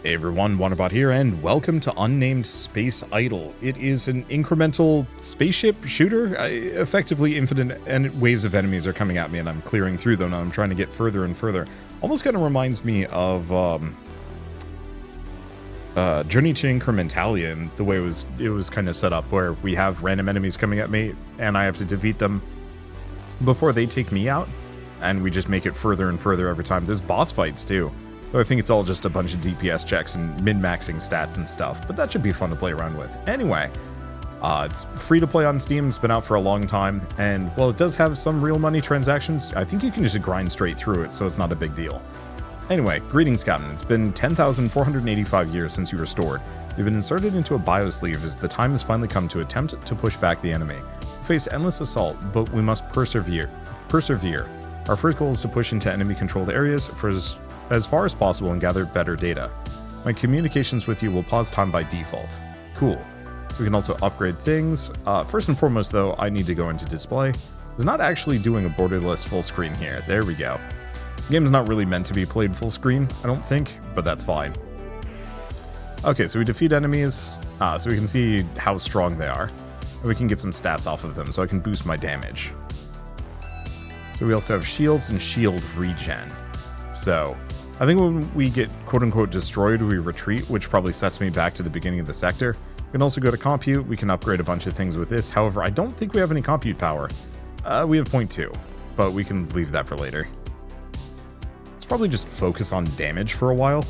Hey everyone, Wanderbot here, and welcome to Unnamed Space Idol. It is an incremental spaceship shooter. Effectively, infinite waves of enemies are coming at me, and I'm clearing through them, and I'm trying to get further and further. Almost kind of reminds me of Journey to Incremental, the way it was kind of set up, where we have random enemies coming at me, and I have to defeat them before they take me out, and we just make it further and further every time. There's boss fights too. I think it's all just a bunch of DPS checks and min-maxing stats and stuff, but that should be fun to play around with. Anyway, it's free to play on Steam, it's been out for a long time, and while it does have some real money transactions, I think you can just grind straight through it, so it's not a big deal. Anyway, greetings Captain, it's been 10,485 years since you were restored. You've been inserted into a biosleeve as the time has finally come to attempt to push back the enemy. We face endless assault, but we must persevere. Our first goal is to push into enemy-controlled areas for as far as possible and gather better data. My communications with you will pause time by default. Cool. So we can also upgrade things. First and foremost though, I need to go into display. It's not actually doing a borderless full screen here. There we go. The game's not really meant to be played full screen, I don't think, but that's fine. Okay, so we defeat enemies, so we can see how strong they are. And we can get some stats off of them, so I can boost my damage. So we also have shields and shield regen. So I think when we get quote-unquote destroyed, we retreat, which probably sets me back to the beginning of the sector. We can also go to compute. We can upgrade a bunch of things with this. However, I don't think we have any compute power. We have 0.2, but we can leave that for later. Let's probably just focus on damage for a while.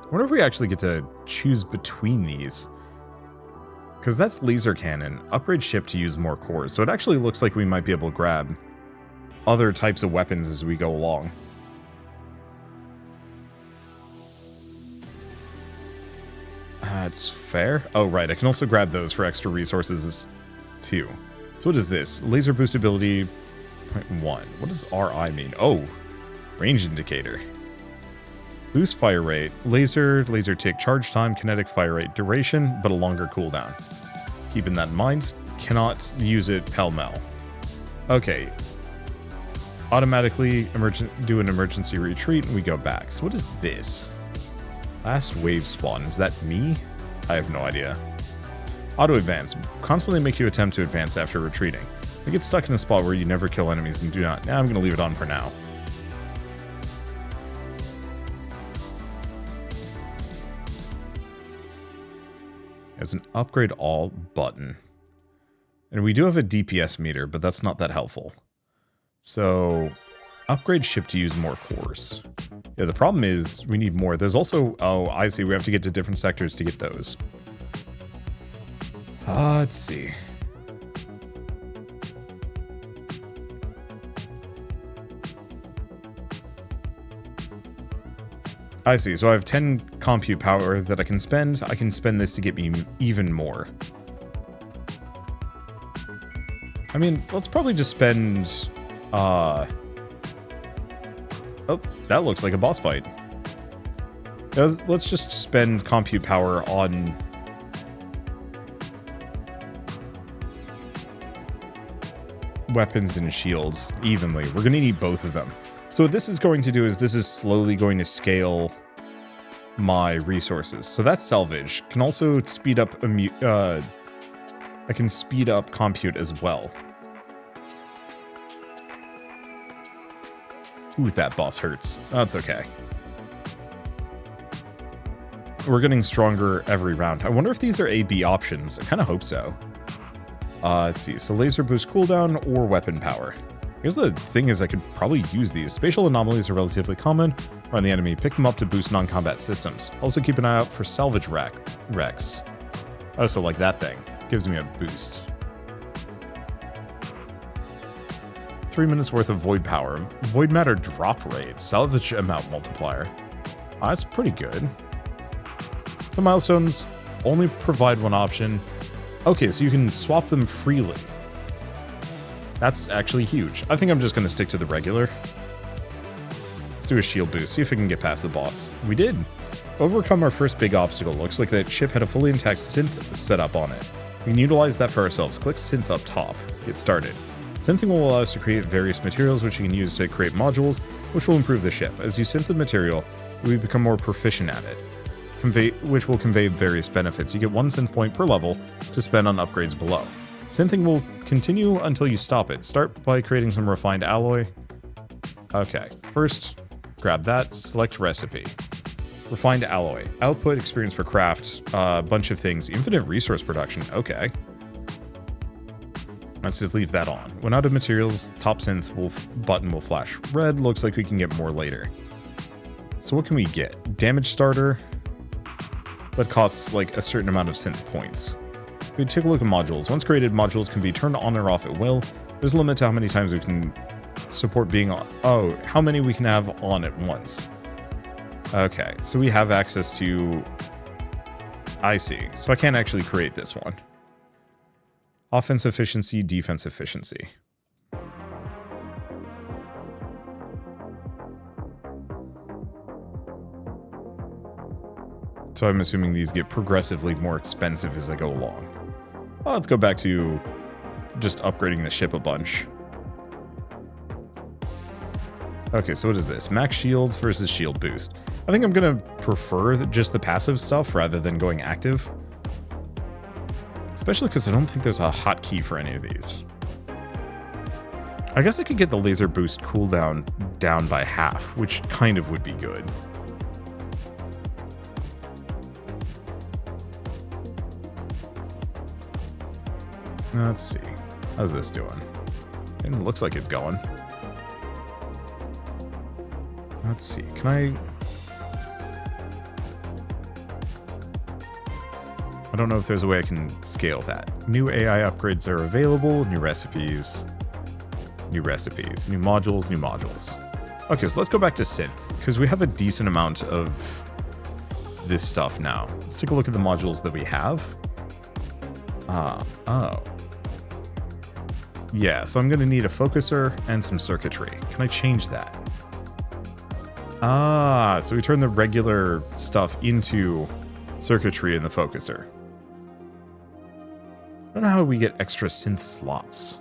I wonder if we actually get to choose between these. Because that's laser cannon. Upgrade ship to use more cores. So it actually looks like we might be able to grab other types of weapons as we go along. That's fair. Oh, right. I can also grab those for extra resources too. So what is this? Laser boost ability 0.1. What does RI mean? Oh, range indicator. Boost fire rate. Laser tick, charge time, kinetic fire rate, duration, but a longer cooldown. Keeping that in mind, cannot use it pell-mell. Okay. Automatically do an emergency retreat and we go back. So what is this? Last wave spawn. Is that me? I have no idea. Auto advance. Constantly make you attempt to advance after retreating. You get stuck in a spot where you never kill enemies and do not. Now I'm going to leave it on for now. There's an upgrade all button. And we do have a DPS meter, but that's not that helpful. So, upgrade ship to use more cores. Yeah, the problem is we need more. There's also, oh, I see, we have to get to different sectors to get those. Let's see. I see, so I have 10 compute power that I can spend. I can spend this to get me even more. I mean, let's probably just spend... Oh, that looks like a boss fight. Let's just spend compute power on... weapons and shields evenly. We're going to need both of them. So what this is going to do is this is slowly going to scale my resources. So that's salvage. Can also speed up... I can speed up compute as well. Ooh, that boss hurts. That's okay. We're getting stronger every round. I wonder if these are A-B options. I kind of hope so. Let's see. So laser boost cooldown or weapon power. I guess the thing is I could probably use these. Spatial anomalies are relatively common around the enemy. Pick them up to boost non-combat systems. Also keep an eye out for salvage wrecks. Oh, so like that thing. Gives me a boost. 3 minutes worth of void power. Void matter drop rate. Salvage amount multiplier. That's pretty good. Some milestones only provide one option. Okay, so you can swap them freely. That's actually huge. I think I'm just going to stick to the regular. Let's do a shield boost, see if we can get past the boss. We did. Overcome our first big obstacle. Looks like that ship had a fully intact synth set up on it. We can utilize that for ourselves. Click synth up top. Get started. Synthing will allow us to create various materials which you can use to create modules, which will improve the ship. As you synth the material, we become more proficient at it, which will convey various benefits. You get 1 synth point per level to spend on upgrades below. Synthing will continue until you stop it. Start by creating some refined alloy. Okay, first, grab that, select recipe. Refined alloy. Output, experience per craft, a bunch of things. Infinite resource production, okay. Let's just leave that on. When out of materials, top synth button will flash red. Looks like we can get more later. So what can we get? Damage starter, that costs like a certain amount of synth points. We take a look at modules. Once created, modules can be turned on or off at will. There's a limit to how many times we can support being on. Oh, how many we can have on at once. Okay, so we have access to... I see. So I can't actually create this one. Offense efficiency, defense efficiency. So I'm assuming these get progressively more expensive as I go along. Well, let's go back to just upgrading the ship a bunch. Okay, so what is this? Max shields versus shield boost. I think I'm going to prefer just the passive stuff rather than going active. Especially because I don't think there's a hotkey for any of these. I guess I could get the laser boost cooldown down by half, which kind of would be good. Let's see. How's this doing? It looks like it's going. Let's see. Can I don't know if there's a way I can scale that. New AI upgrades are available. New recipes. New recipes. New modules. New modules. Okay, so let's go back to synth, because we have a decent amount of this stuff now. Let's take a look at the modules that we have. Oh. Yeah, so I'm going to need a focuser and some circuitry. Can I change that? So we turn the regular stuff into circuitry in the focuser. I don't know how we get extra synth slots.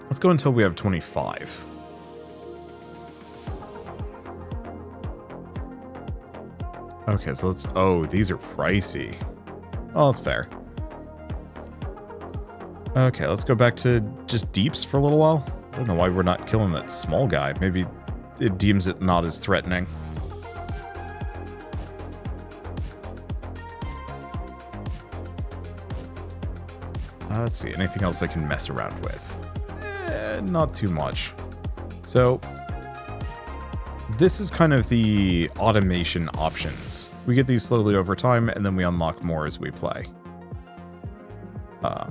Let's go until we have 25. Okay, so let's... Oh, these are pricey. Oh, that's fair. Okay, let's go back to just deeps for a little while. I don't know why we're not killing that small guy. Maybe it deems it not as threatening. Let's see, anything else I can mess around with? Not too much. So, this is kind of the automation options. We get these slowly over time, and then we unlock more as we play. I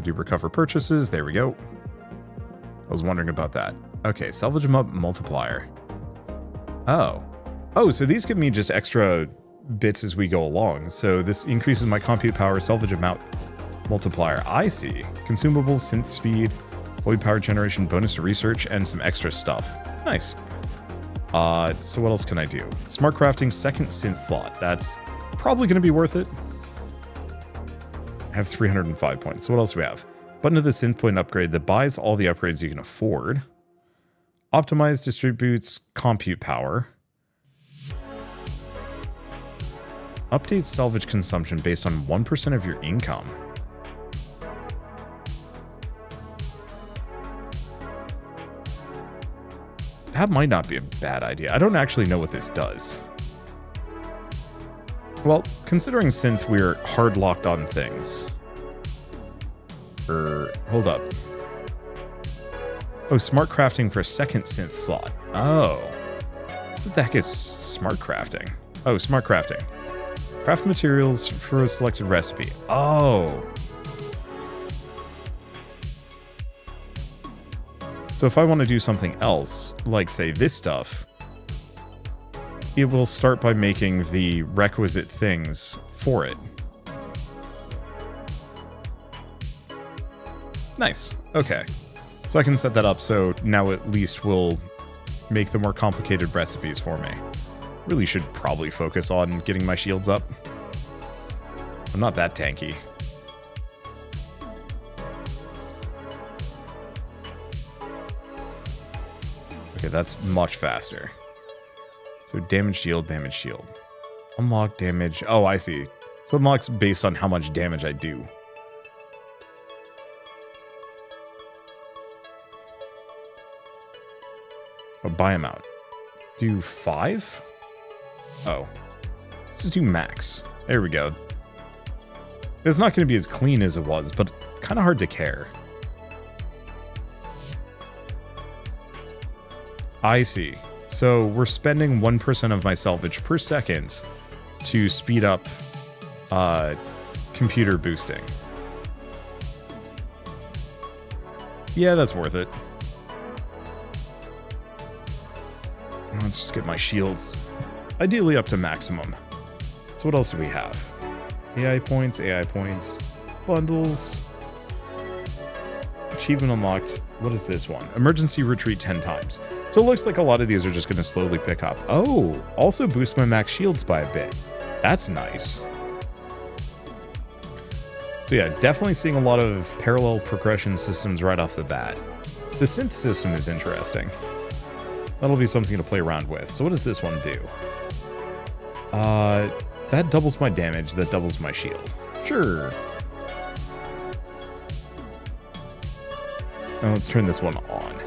do recover purchases. There we go. I was wondering about that. Okay, salvage them up multiplier. Oh, so these give me just extra bits as we go along. So this increases my compute power, salvage amount multiplier. I see. Consumables, synth speed, void power generation, bonus to research, and some extra stuff. Nice. So what else can I do? Smart crafting, second synth slot. That's probably going to be worth it. I have 305 points. So what else do we have? Button of the synth point upgrade that buys all the upgrades you can afford. Optimize distributes compute power. Update salvage consumption based on 1% of your income. That might not be a bad idea. I don't actually know what this does. Well, considering synth, we're hard locked on things. Hold up. Oh, smart crafting for a second synth slot. Oh. What the heck is smart crafting? Oh, smart crafting. Craft materials for a selected recipe. Oh. So if I want to do something else, like say this stuff, it will start by making the requisite things for it. Nice. Okay. So I can set that up so now at least we'll make the more complicated recipes for me. Really should probably focus on getting my shields up. I'm not that tanky. Okay, that's much faster. So damage shield, damage shield. Unlock damage. Oh, I see. So unlocks based on how much damage I do. Oh, buy them out. Let's do 5? Oh. Let's just do max. There we go. It's not going to be as clean as it was, but kind of hard to care. I see. So we're spending 1% of my salvage per second to speed up computer boosting. Yeah, that's worth it. Let's just get my shields. Ideally up to maximum. So what else do we have? AI points, bundles. Achievement unlocked. What is this one? Emergency retreat 10 times. So it looks like a lot of these are just going to slowly pick up. Oh, also boost my max shields by a bit. That's nice. So yeah, definitely seeing a lot of parallel progression systems right off the bat. The synth system is interesting. That'll be something to play around with. So what does this one do? That doubles my damage, that doubles my shield. Sure. Now let's turn this one on.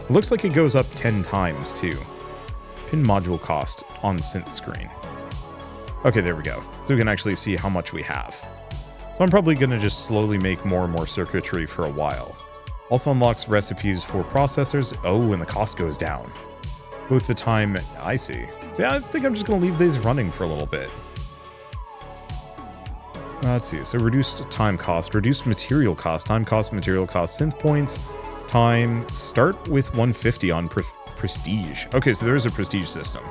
Looks like it goes up 10 times too. Pin module cost on synth screen. Okay, there we go. So we can actually see how much we have. So I'm probably going to just slowly make more and more circuitry for a while. Also unlocks recipes for processors. Oh, and the cost goes down. Both the time, I see. So yeah, I think I'm just going to leave these running for a little bit. Let's see. So reduced time cost, reduced material cost, time cost, material cost, synth points, time. Start with 150 on prestige. Okay, so there is a prestige system.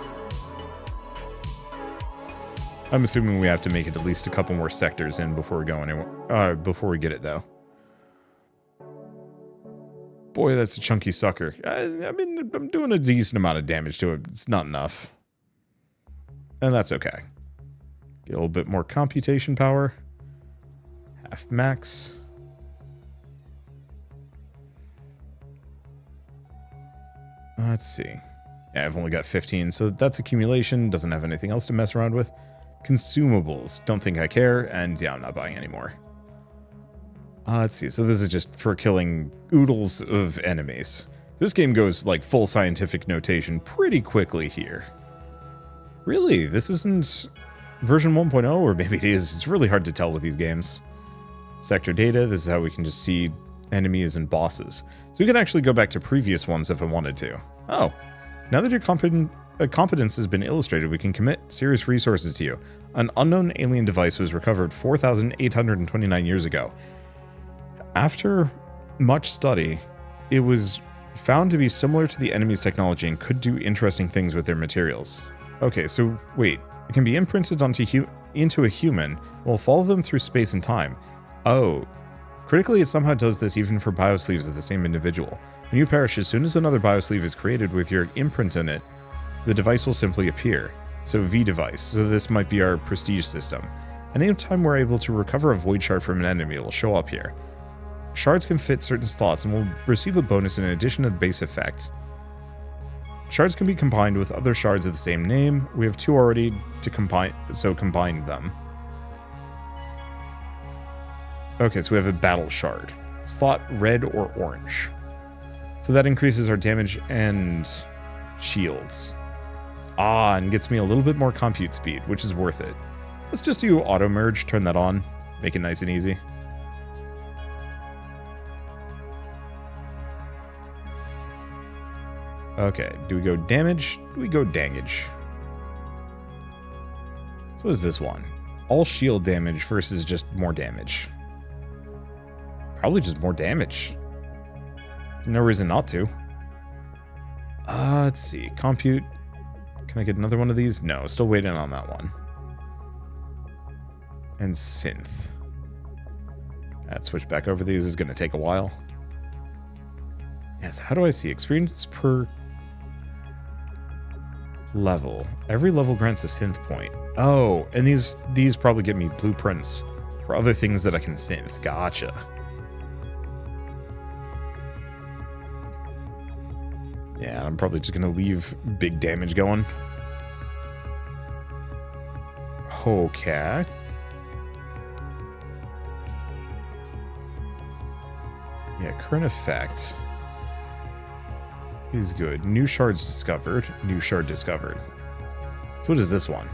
I'm assuming we have to make it at least a couple more sectors in before we go anywhere. Before we get it though. Boy, that's a chunky sucker. I mean, I'm doing a decent amount of damage to it. It's not enough. And that's okay. Get a little bit more computation power. Half max. Let's see. Yeah, I've only got 15, so that's accumulation. Doesn't have anything else to mess around with. Consumables. Don't think I care. And yeah, I'm not buying anymore. Let's see. So this is just for killing oodles of enemies. This game goes like full scientific notation pretty quickly here. Really? This isn't version 1.0, or maybe it is. It's really hard to tell with these games. Sector data. This is how we can just see enemies and bosses. So we can actually go back to previous ones if I wanted to. Oh, now that your competence has been illustrated, we can commit serious resources to you. An unknown alien device was recovered 4,829 years ago. After much study, it was found to be similar to the enemy's technology and could do interesting things with their materials. Okay, so wait, it can be imprinted into a human, will follow them through space and time. Oh, critically it somehow does this even for biosleeves of the same individual. When you perish, as soon as another biosleeve is created with your imprint in it, the device will simply appear. So V device, so this might be our prestige system. And anytime we're able to recover a void shard from an enemy, it will show up here. Shards can fit certain slots and will receive a bonus in addition to the base effect. Shards can be combined with other shards of the same name. We have 2 already to combine, so combine them. Okay, so we have a battle shard. Slot red or orange. So that increases our damage and shields. Ah, and gets me a little bit more compute speed, which is worth it. Let's just do auto merge, turn that on, make it nice and easy. Okay, do we go damage? Do we go dangage? So what is this one? All shield damage versus just more damage. Probably just more damage. No reason not to. Let's see. Compute. Can I get another one of these? No, still waiting on that one. And synth. That switch back over these is going to take a while. Yes, how do I see? Experience per level. Every level grants a synth point. Oh, and these probably give me blueprints for other things that I can synth. Gotcha. Yeah, I'm probably just going to leave big damage going. Okay. Yeah, current effect is good. New shards discovered. New shard discovered. So what is this one?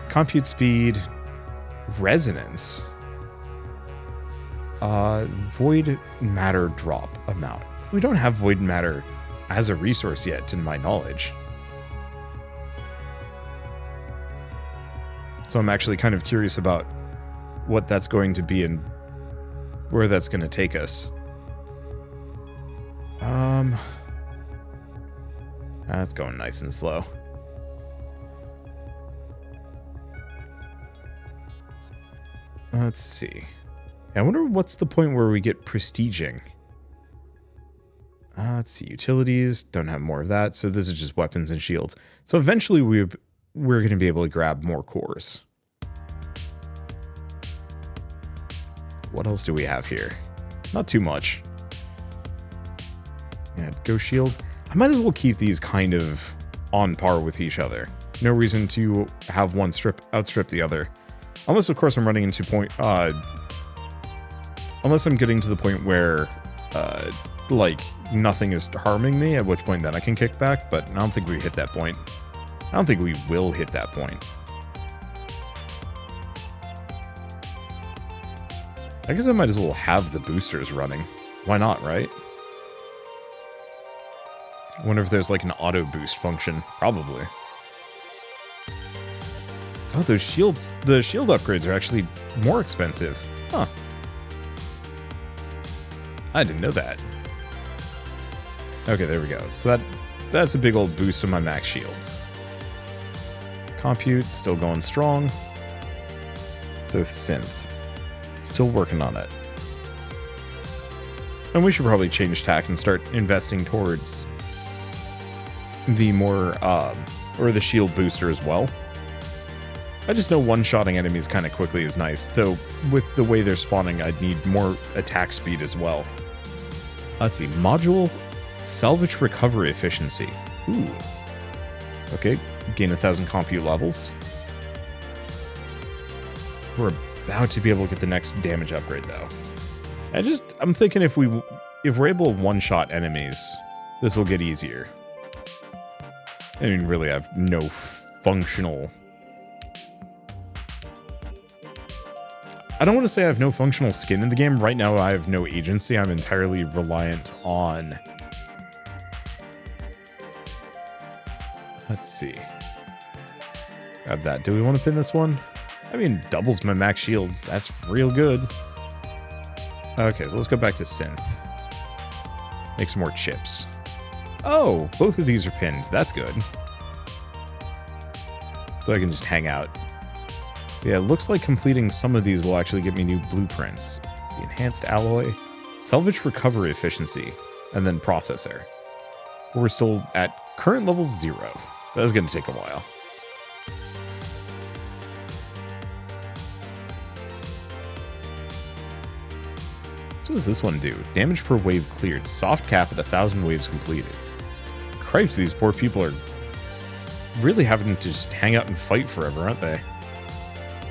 Compute speed. Resonance. Void matter drop amount. We don't have void matter as a resource yet, to my knowledge. So I'm actually kind of curious about what that's going to be and where that's going to take us. That's going nice and slow. Let's see. I wonder what's the point where we get prestiging. Let's see. Utilities. Don't have more of that. So this is just weapons and shields. So eventually we're going to be able to grab more cores. What else do we have here? Not too much. Yeah, go shield. I might as well keep these kind of on par with each other. No reason to have one outstrip the other. Unless, of course, I'm running into unless I'm getting to the point where, like, nothing is harming me, at which point then I can kick back, but I don't think we hit that point. I don't think we will hit that point. I guess I might as well have the boosters running. Why not, right? I wonder if there's like an auto boost function. Probably. Oh, those shields, the shield upgrades are actually more expensive. Huh. I didn't know that. Okay, there we go. So that's a big old boost to my max shields. Compute, still going strong. So synth. Still working on it. And we should probably change tack and start investing towards the more, or the shield booster as well. I just know one-shotting enemies kind of quickly is nice, though with the way they're spawning, I'd need more attack speed as well. Let's see, module salvage recovery efficiency. Ooh. Okay, gain 1,000 compute levels. We're about to be able to get the next damage upgrade, though. I'm thinking if we're able to one-shot enemies, this will get easier. I mean, really, I have no functional... I don't want to say I have no functional skin in the game. Right now, I have no agency. I'm entirely reliant on... Let's see. Grab that. Do we want to pin this one? I mean, doubles my max shields. That's real good. Okay, so let's go back to synth. Make some more chips. Oh, both of these are pinned. That's good. So I can just hang out. Yeah, it looks like completing some of these will actually get me new blueprints. Let's see, enhanced alloy, salvage recovery efficiency, and then processor. We're still at current level 0. That's going to take a while. So what does this one do? Damage per wave cleared. Soft cap at 1,000 waves completed. Cripes, these poor people are really having to just hang out and fight forever, aren't they?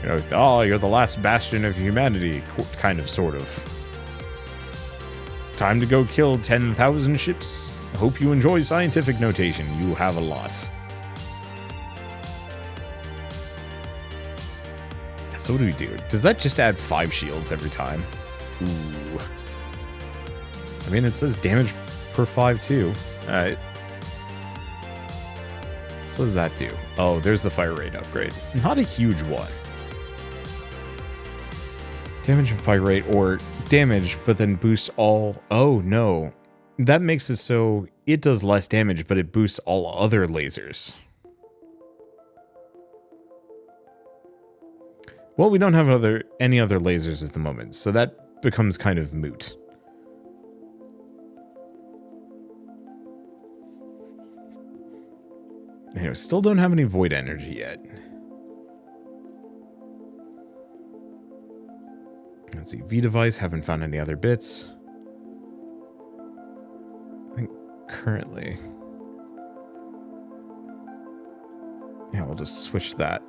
You know, oh, you're the last bastion of humanity, kind of, sort of. Time to go kill 10,000 ships. Hope you enjoy scientific notation. You have a lot. So what do we do? Does that just add 5 shields every time? Ooh. I mean, it says damage per 5 too. Alright. So what does that do? Oh, there's the fire rate upgrade. Not a huge one. Damage and fire rate, or damage, but then boosts all... Oh, no. That makes it so it does less damage, but it boosts all other lasers. Well, we don't have any other lasers at the moment, so that becomes kind of moot. Anyway, still don't have any void energy yet. Let's see, V device, haven't found any other bits. I think currently. Yeah, we'll just switch that.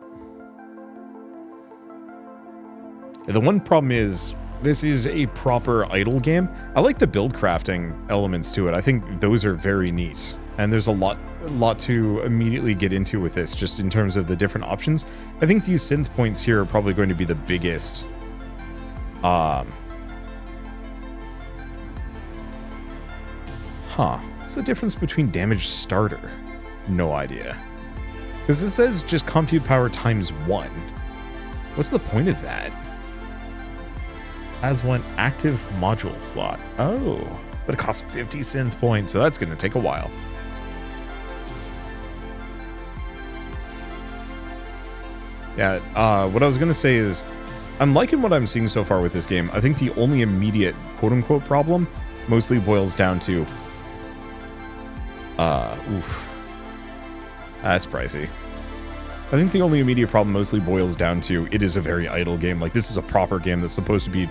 The one problem is, this is a proper idle game. I like the build crafting elements to it. I think those are very neat. And there's a lot to immediately get into with this, just in terms of the different options. I think these synth points here are probably going to be the biggest. What's the difference between damage starter? No idea. Because this says just compute power times 1. What's the point of that? Has one active module slot. Oh, but it costs 50 synth points, so that's going to take a while. Yeah, what I was going to say is, I'm liking what I'm seeing so far with this game. I think the only immediate quote-unquote problem mostly boils down to... That's pricey. I think the only immediate problem mostly boils down to it is a very idle game. Like, this is a proper game that's supposed to be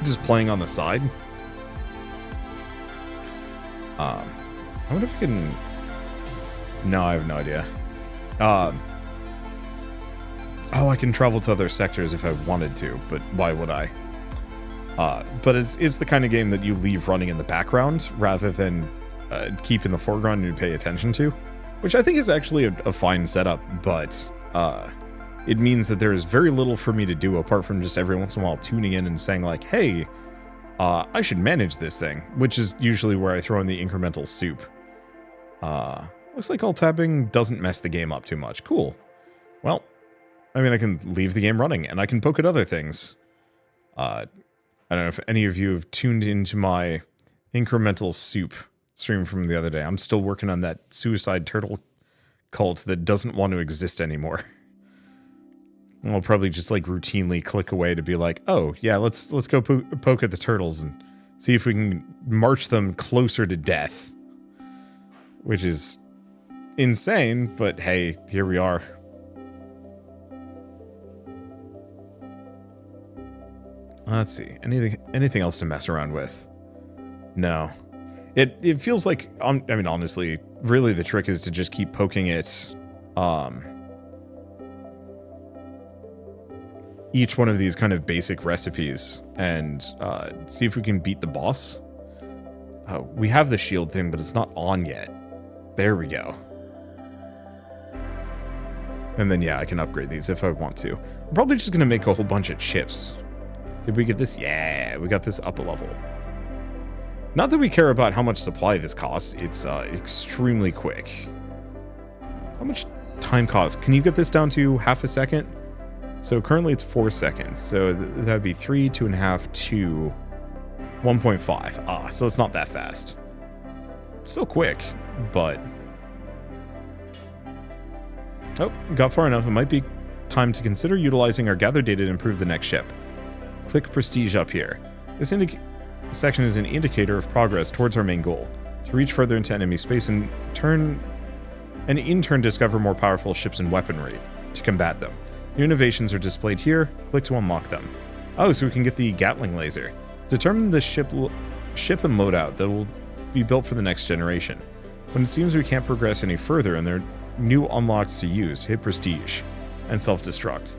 just playing on the side. I wonder if I can... No, I have no idea. Oh, I can travel to other sectors if I wanted to, but why would I? But it's the kind of game that you leave running in the background rather than keep in the foreground and pay attention to, which I think is actually a fine setup, but it means that there is very little for me to do apart from just every once in a while tuning in and saying like, hey, I should manage this thing, which is usually where I throw in the incremental soup. Looks like alt tabbing doesn't mess the game up too much. Cool. Well, I mean, I can leave the game running and I can poke at other things. I don't know if any of you have tuned into my incremental soup stream from the other day. I'm still working on that suicide turtle cult that doesn't want to exist anymore. I'll probably just like routinely click away to be like, oh yeah, let's go poke at the turtles and see if we can march them closer to death. Which is insane, but hey, here we are. Let's see. Anything else to mess around with? No. It feels like, I mean, honestly, really the trick is to just keep poking it, each one of these kind of basic recipes and see if we can beat the boss. We have the shield thing, but it's not on yet. There we go. And then, yeah, I can upgrade these if I want to. I'm probably just going to make a whole bunch of chips. Did we get this? Yeah, we got this up a level. Not that we care about how much supply this costs. It's extremely quick. How much time cost? Can you get this down to half a second? So currently it's 4 seconds. So that'd be 3, 2.5, 2, 1.5. Ah, so it's not that fast. Still quick, but... Oh, got far enough. It might be time to consider utilizing our gathered data to improve the next ship. Click Prestige up here. This section is an indicator of progress towards our main goal. To reach further into enemy space and in turn discover more powerful ships and weaponry to combat them. New innovations are displayed here. Click to unlock them. Oh, so we can get the Gatling laser. Determine the ship and loadout that will be built for the next generation. When it seems we can't progress any further and there are new unlocks to use, hit Prestige and self-destruct.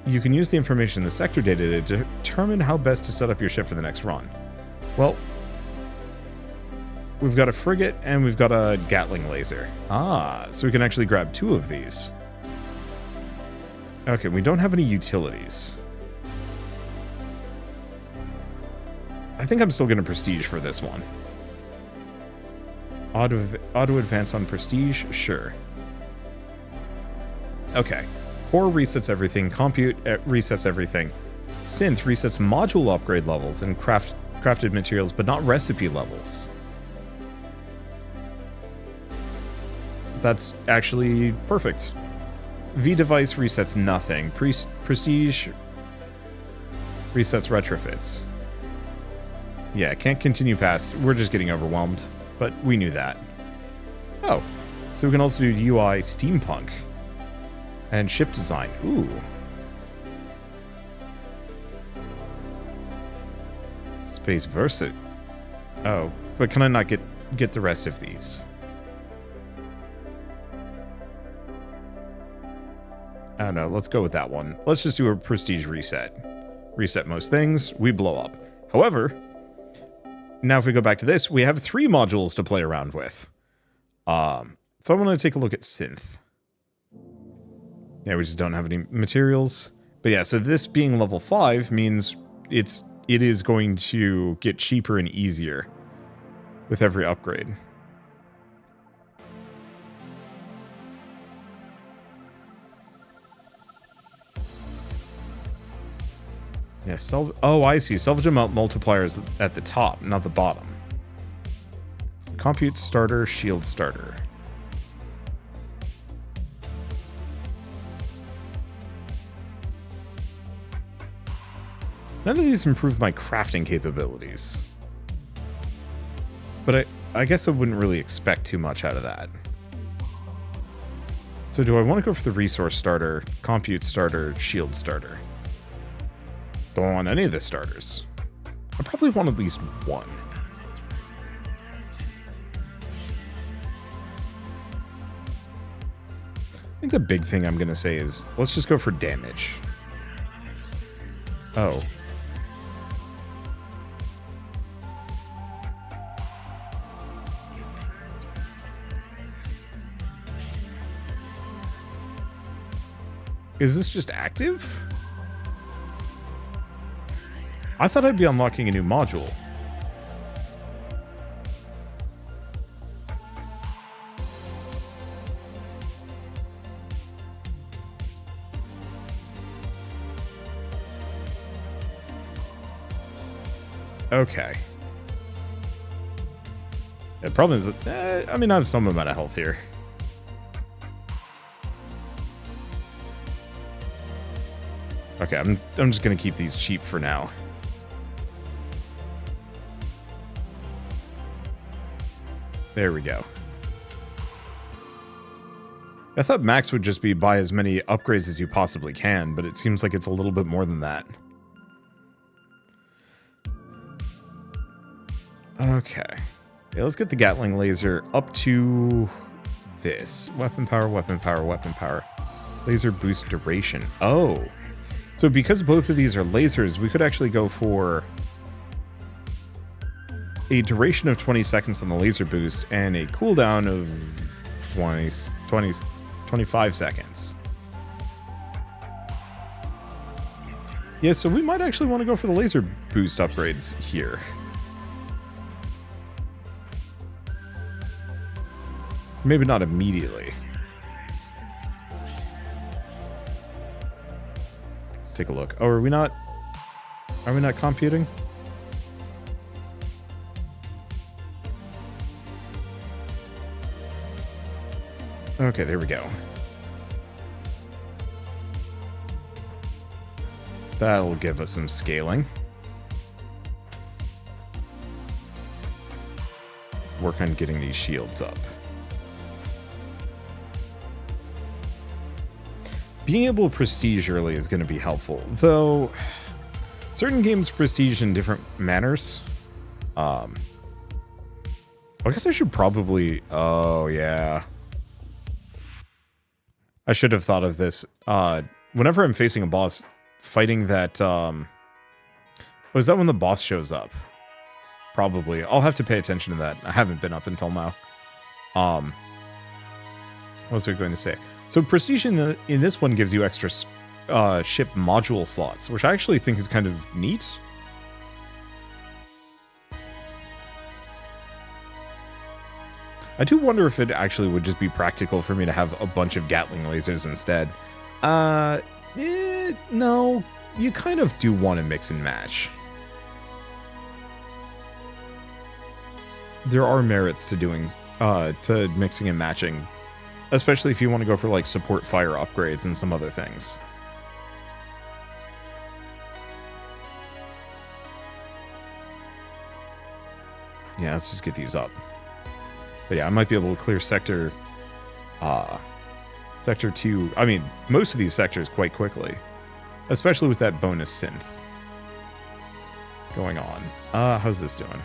You can use the information in the sector data to determine how best to set up your ship for the next run. Well, we've got a frigate and we've got a Gatling laser. Ah, so we can actually grab 2 of these. Okay, we don't have any utilities. I think I'm still going to Prestige for this one. Auto advance on Prestige? Sure. Okay. Core resets everything. Compute resets everything. Synth resets module upgrade levels and crafted materials, but not recipe levels. That's actually perfect. V-Device resets nothing. Prestige resets retrofits. Yeah, can't continue past. We're just getting overwhelmed. But we knew that. Oh, so we can also do UI steampunk. And ship design. Ooh. Space Versa. Oh, but can I not get get the rest of these. I don't know, let's go with that one. Let's just do a prestige reset. Reset most things, we blow up. However, now if we go back to this, we have 3 modules to play around with. So I want to take a look at synth. Yeah, we just don't have any materials. But yeah, so this being level 5 means it is going to get cheaper and easier with every upgrade. Yeah, oh, I see. Salvage amount multipliers at the top, not the bottom. So compute starter, shield starter. None of these improve my crafting capabilities. But I guess I wouldn't really expect too much out of that. So do I want to go for the resource starter, compute starter, shield starter? Don't want any of the starters. I probably want at least one. I think the big thing I'm going to say is, let's just go for damage. Oh. Is this just active? I thought I'd be unlocking a new module. Okay. The problem is, I mean, I have some amount of health here. Okay, I'm just gonna keep these cheap for now. There we go. I thought max would just be buy as many upgrades as you possibly can, but it seems like it's a little bit more than that. Okay. Yeah, let's get the Gatling laser up to this. Weapon power, weapon power, weapon power. Laser boost duration. Oh. So because both of these are lasers, we could actually go for a duration of 20 seconds on the laser boost and a cooldown of 25 seconds. Yeah, so we might actually want to go for the laser boost upgrades here. Maybe not immediately. Let's take a look. Oh, are we not computing? Okay, there we go. That'll give us some scaling. Work on getting these shields up. Being able to prestige early is going to be helpful, though certain games prestige in different manners. I guess I should probably... Oh, yeah. I should have thought of this. Whenever I'm facing a boss, fighting that... was that when the boss shows up? Probably. I'll have to pay attention to that. I haven't been up until now. What was I going to say? So prestige in this one gives you extra ship module slots, which I actually think is kind of neat. I do wonder if it actually would just be practical for me to have a bunch of Gatling lasers instead. No, you kind of do want to mix and match. There are merits to doing, to mixing and matching. Especially if you want to go for, like, support fire upgrades and some other things. Yeah, let's just get these up. But yeah, I might be able to clear Sector 2. I mean, most of these sectors quite quickly. Especially with that bonus synth going on. How's this doing?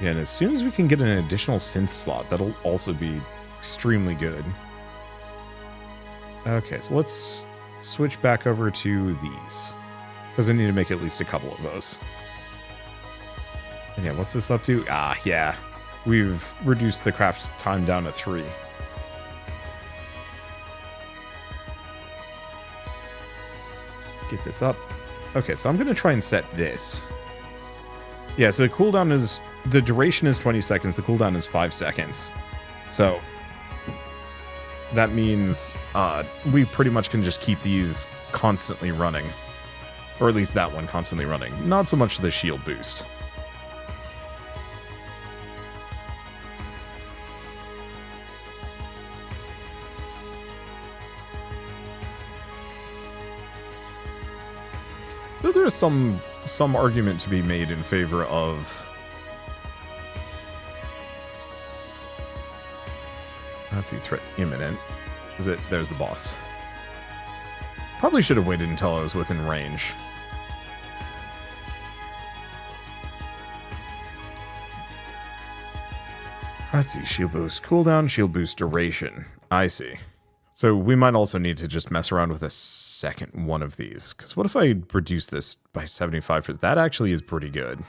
Yeah, and as soon as we can get an additional synth slot, that'll also be extremely good. Okay, so let's switch back over to these. Because I need to make at least a couple of those. And yeah, what's this up to? Ah, yeah. We've reduced the craft time down to 3. Get this up. Okay, so I'm going to try and set this. Yeah, so the cooldown is... The duration is 20 seconds. The cooldown is 5 seconds. So... that means we pretty much can just keep these constantly running. Or at least that one constantly running. Not so much the shield boost. Though there is some argument to be made in favor of... Let's see, threat imminent. Is it? There's the boss. Probably should have waited until I was within range. Let's see, shield boost cooldown, shield boost duration. I see. So we might also need to just mess around with a second one of these. Because what if I reduce this by 75%? That actually is pretty good.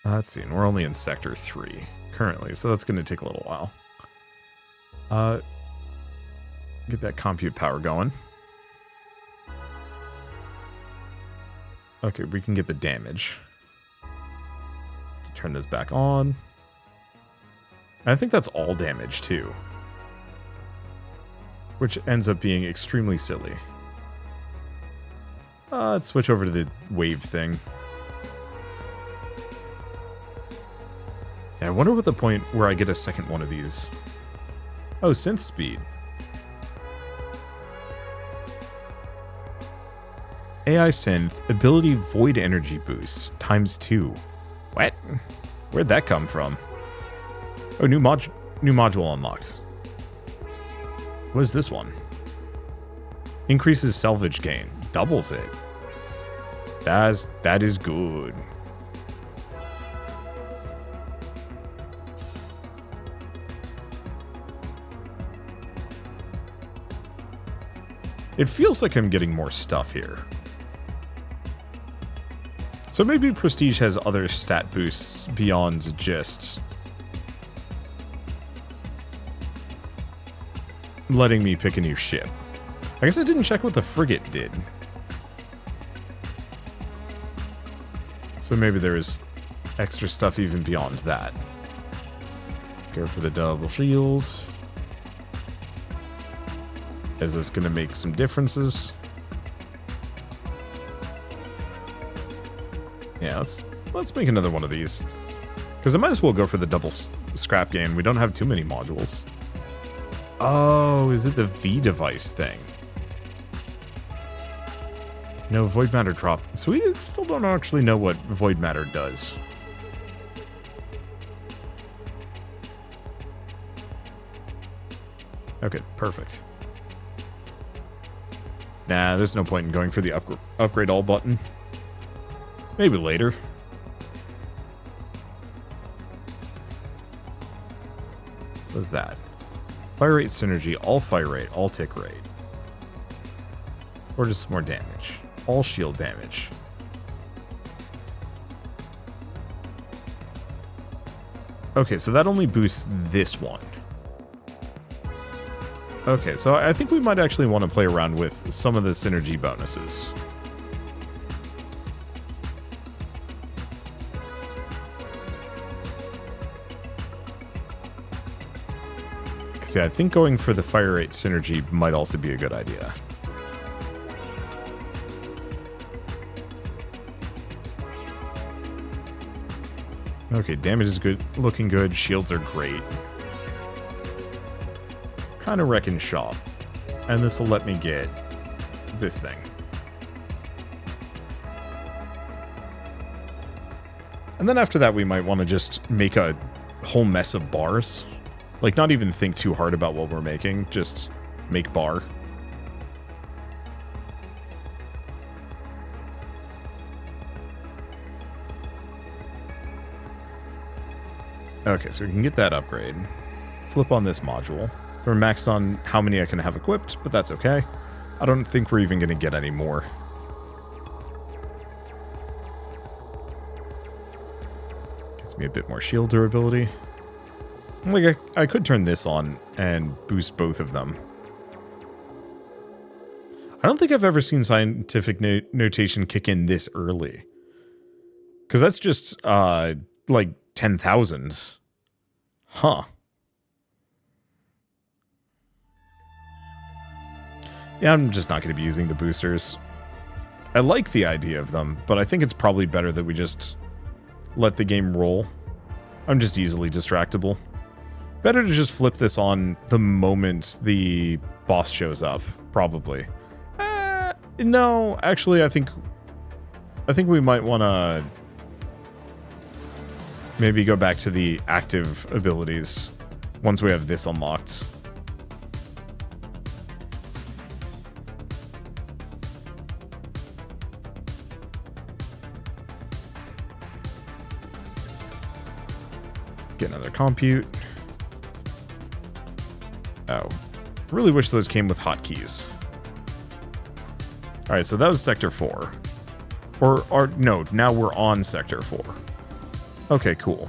Let's see, and we're only in Sector 3 currently, so that's going to take a little while. Get that compute power going. Okay, we can get the damage. Turn this back on. I think that's all damage, too. Which ends up being extremely silly. Let's switch over to the wave thing. Yeah, I wonder what the point where I get a second one of these. Oh, synth speed. AI synth, ability void energy boost, ×2. What? Where'd that come from? Oh, new module unlocked. What is this one? Increases salvage gain. Doubles it. That is good. It feels like I'm getting more stuff here. So maybe Prestige has other stat boosts beyond just letting me pick a new ship. I guess I didn't check what the frigate did. So maybe there's extra stuff even beyond that. Go for the double shield. Is this going to make some differences? Yeah, let's make another one of these. Because I might as well go for the double scrap gain. We don't have too many modules. Oh, is it the V device thing? No, void matter drop. So we still don't actually know what void matter does. Okay, perfect. Nah, there's no point in going for the upgrade all button. Maybe later. What's that? Fire rate synergy, all fire rate, all tick rate. Or just more damage. All shield damage. Okay, so that only boosts this one. Okay, so I think we might actually want to play around with some of the synergy bonuses. Because yeah, I think going for the fire rate synergy might also be a good idea. Okay, damage is good, looking good, shields are great. Kind of wrecking shop. And this will let me get this thing. And then after that, we might want to just make a whole mess of bars. Like, not even think too hard about what we're making, just make bar. Okay, so we can get that upgrade. Flip on this module. So we're maxed on how many I can have equipped, but that's okay. I don't think we're even going to get any more. Gives me a bit more shield durability. Like, I could turn this on and boost both of them. I don't think I've ever seen scientific notation kick in this early. Because that's just, like, 10,000. Huh. Yeah, I'm just not going to be using the boosters. I like the idea of them, but I think it's probably better that we just let the game roll. I'm just easily distractible. Better to just flip this on the moment the boss shows up, probably. No, actually, I think we might want to maybe go back to the active abilities once we have this unlocked. Get another compute. Oh. Really wish those came with hotkeys. Alright, so that was Sector 4. Or no, now we're on Sector 4. Okay, cool.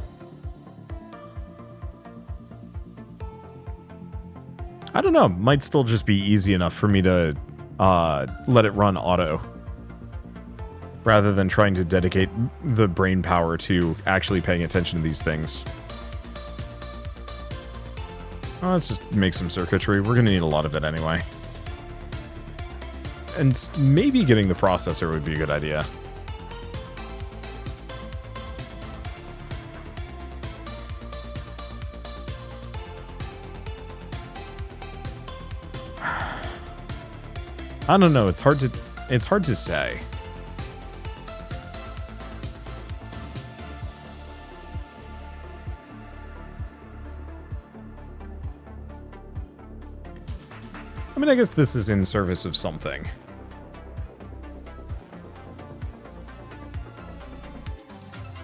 I don't know, might still just be easy enough for me to let it run auto. Rather than trying to dedicate the brain power to actually paying attention to these things. Let's just make some circuitry. We're going to need a lot of it anyway. And maybe getting the processor would be a good idea. I don't know. It's hard to say. I mean, I guess this is in service of something.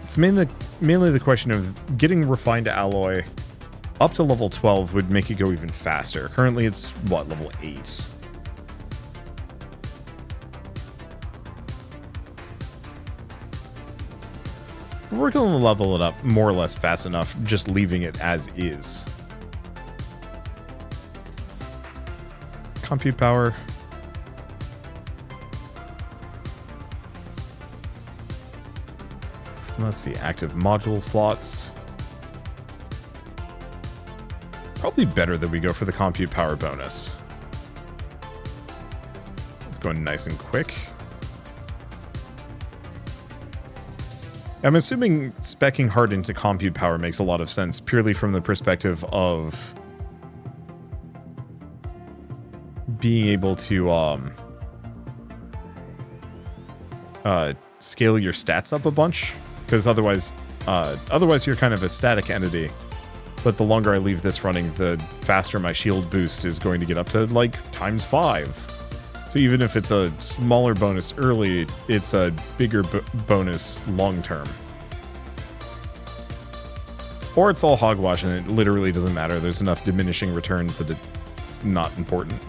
It's mainly the question of getting refined alloy up to level 12 would make it go even faster. Currently, it's, what, level 8? We're going to level it up more or less fast enough, just leaving it as is. Compute power. Let's see, active module slots. Probably better that we go for the compute power bonus. It's going nice and quick. I'm assuming speccing hard into compute power makes a lot of sense, purely from the perspective of being able to scale your stats up a bunch, because otherwise you're kind of a static entity. But the longer I leave this running, the faster my shield boost is going to get up to like ×5. So even if it's a smaller bonus early, it's a bigger bonus long term. Or it's all hogwash and it literally doesn't matter. There's enough diminishing returns that it's not important.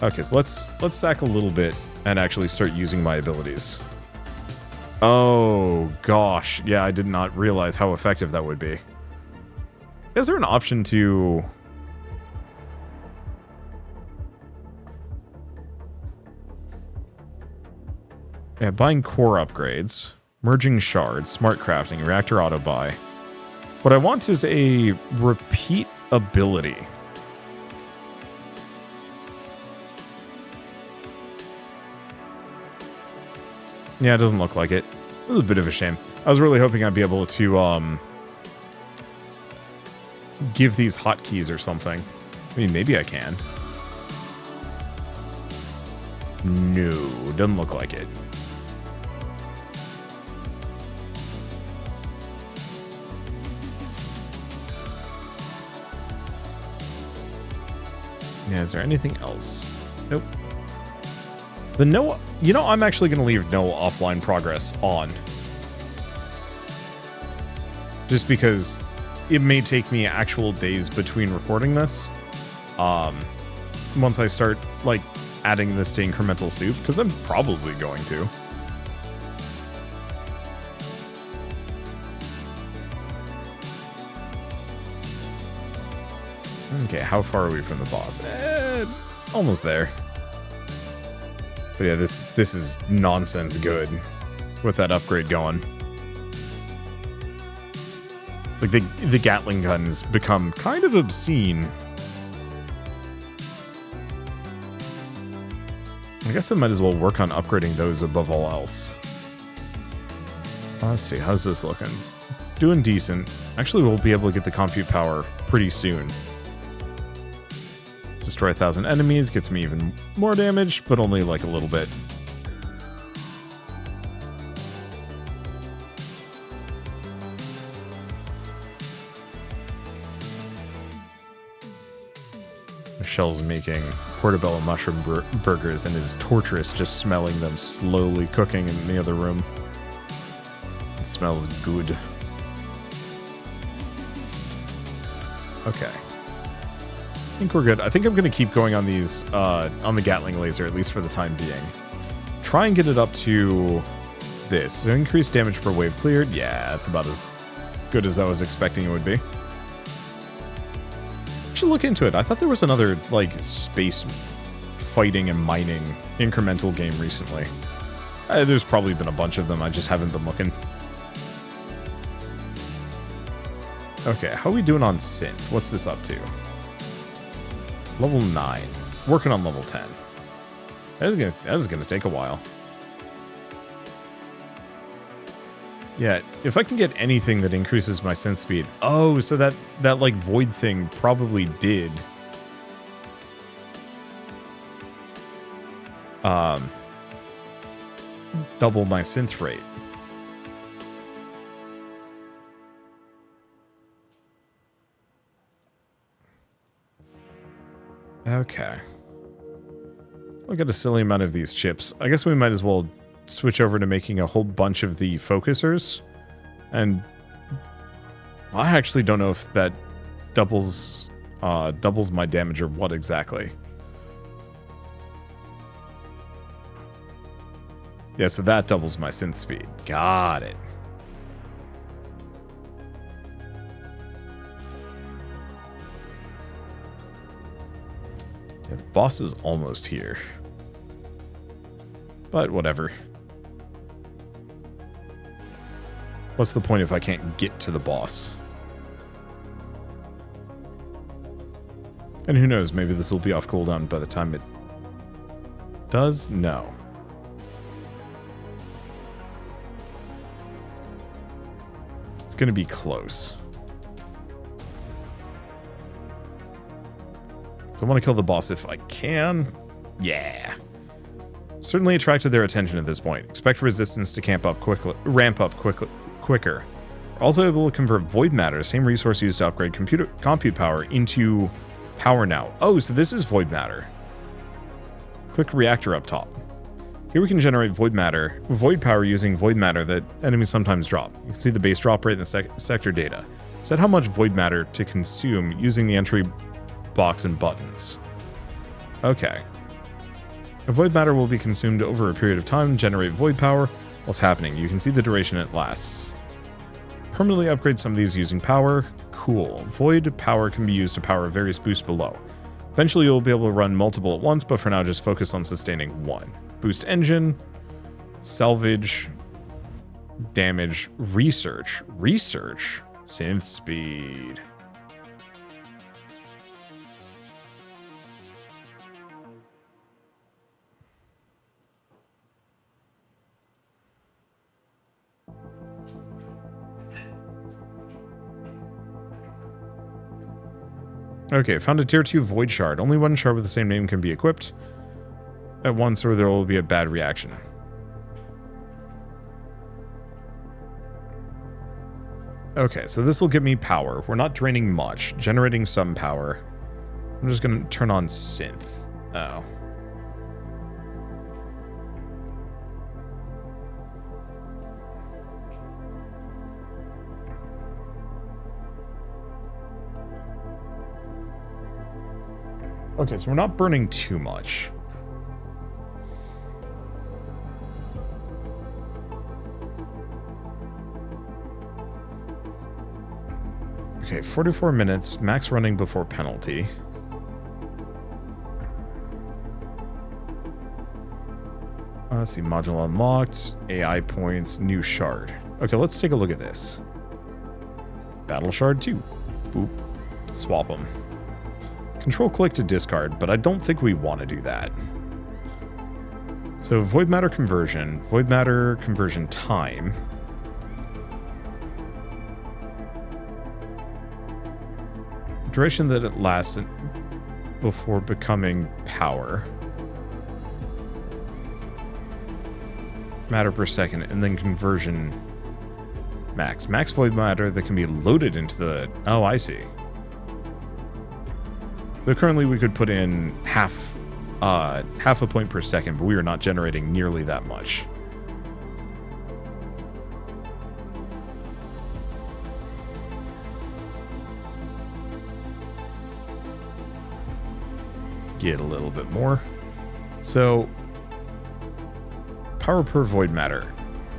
Okay, so let's sack a little bit and actually start using my abilities. Oh, gosh. Yeah, I did not realize how effective that would be. Is there an option to... Yeah, buying core upgrades, merging shards, smart crafting, reactor auto buy. What I want is a repeat ability. Yeah, it doesn't look like it. It was a bit of a shame. I was really hoping I'd be able to give these hotkeys or something. I mean, maybe I can. No, doesn't look like it. Yeah, is there anything else? Nope. The no, you know, I'm actually going to leave no offline progress on. Just because it may take me actual days between recording this. Once I start, like, adding this to Incremental Soup, because I'm probably going to. Okay, how far are we from the boss? Almost there. But yeah, this is nonsense good with that upgrade going. Like, the Gatling guns become kind of obscene. I guess I might as well work on upgrading those above all else. Let's see, how's this looking? Doing decent. Actually, we'll be able to get the compute power pretty soon. Destroy 1,000 enemies, gets me even more damage, but only like a little bit. Michelle's making portobello mushroom burgers and is torturous just smelling them slowly cooking in the other room. It smells good. Okay. I think we're good. I think I'm going to keep going on these, on the Gatling laser, at least for the time being. Try and get it up to this. So increased damage per wave cleared. Yeah, it's about as good as I was expecting it would be. Should look into it. I thought there was another, like, space fighting and mining incremental game recently. There's probably been a bunch of them. I just haven't been looking. Okay, how are we doing on synth? What's this up to? Level 9. Working on level 10. That is gonna take a while. Yeah, if I can get anything that increases my synth speed. Oh, so that like void thing probably did. Double my synth rate. Okay. I got a silly amount of these chips. I guess we might as well switch over to making a whole bunch of the focusers. And I actually don't know if that doubles my damage or what exactly. Yeah, so that doubles my synth speed. Got it. Yeah, the boss is almost here. But whatever. What's the point if I can't get to the boss? And who knows, maybe this will be off cooldown by the time it does? No. It's gonna be close. So I want to kill the boss if I can. Yeah. Certainly attracted their attention at this point. Expect resistance to ramp up quicker. Also able to convert void matter, same resource used to upgrade compute power, into power now. Oh, so this is void matter. Click reactor up top. Here we can generate void power using void matter that enemies sometimes drop. You can see the base drop rate in the sector data. Set how much void matter to consume using the entry box and buttons. Okay. A void matter will be consumed over a period of time and generate void power. What's happening? You can see the duration it lasts. Permanently upgrade some of these using power. Cool. Void power can be used to power various boosts below. Eventually you'll be able to run multiple at once, but for now just focus on sustaining one. Boost engine, salvage, damage, research, synth speed. Okay, found a tier 2 void shard. Only one shard with the same name can be equipped at once or there will be a bad reaction. Okay, so this will give me power. We're not draining much, generating some power. I'm just going to turn on synth. Oh. Okay, so we're not burning too much. Okay, 44 minutes, max running before penalty. Let's see, module unlocked, AI points, new shard. Okay, let's take a look at this. Battle shard 2. Boop. Swap them. Control click to discard, but I don't think we want to do that. So void matter conversion time. Duration that it lasts before becoming power. Matter per second, and then conversion max. Max void matter that can be loaded into the... Oh, I see. So currently we could put in half a point per second, but we are not generating nearly that much. Get a little bit more. So, power per void matter.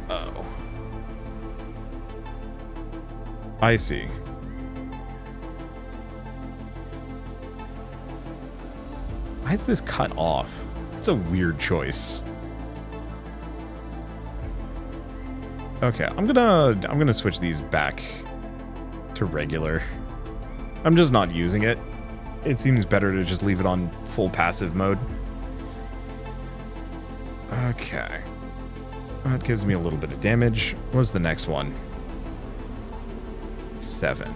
Oh. I see. Why is this cut off? It's a weird choice. Okay, I'm gonna switch these back to regular. I'm just not using it. It seems better to just leave it on full passive mode. Okay. That gives me a little bit of damage. What's the next one? 7.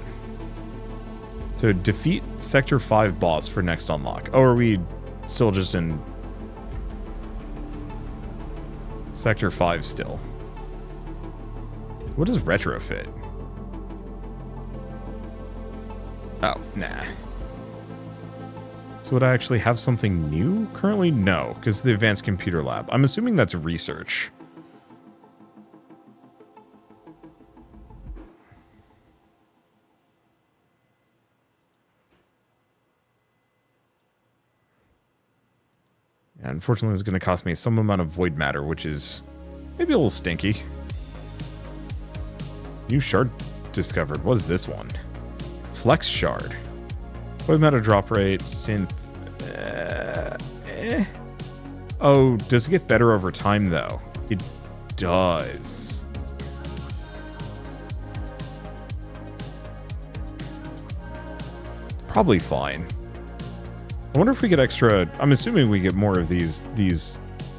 So defeat Sector 5 boss for next unlock. Oh, are we still just in Sector 5 still? What is retrofit? Oh, nah. So would I actually have something new? Currently, no, because the Advanced Computer Lab. I'm assuming that's research. Yeah, unfortunately, it's going to cost me some amount of void matter, which is maybe a little stinky. New shard discovered. What is this one? Flex shard. Void matter drop rate, synth. Oh, does it get better over time, though? It does. Probably fine. I wonder if we get extra... I'm assuming we get more of these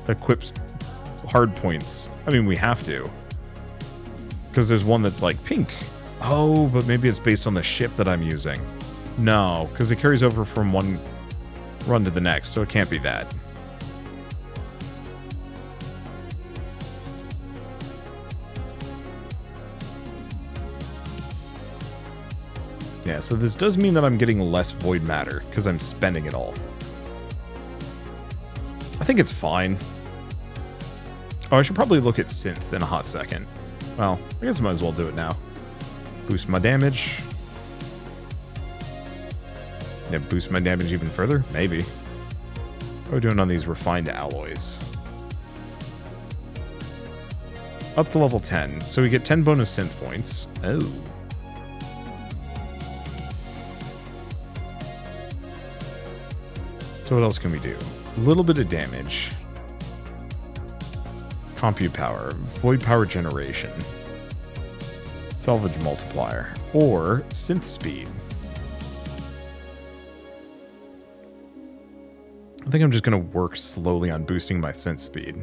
equipped hard points. I mean, we have to. Because there's one that's like pink. Oh, but maybe it's based on the ship that I'm using. No, because it carries over from one run to the next, so it can't be that. Yeah, so this does mean that I'm getting less void matter, because I'm spending it all. I think it's fine. Oh, I should probably look at synth in a hot second. Well, I guess I might as well do it now. Boost my damage. Yeah, boost my damage even further? Maybe. What are we doing on these refined alloys? Up to level 10. So we get 10 bonus synth points. Oh. So what else can we do? A little bit of damage. Compute power. Void power generation. Salvage multiplier. Or synth speed. I think I'm just going to work slowly on boosting my synth speed.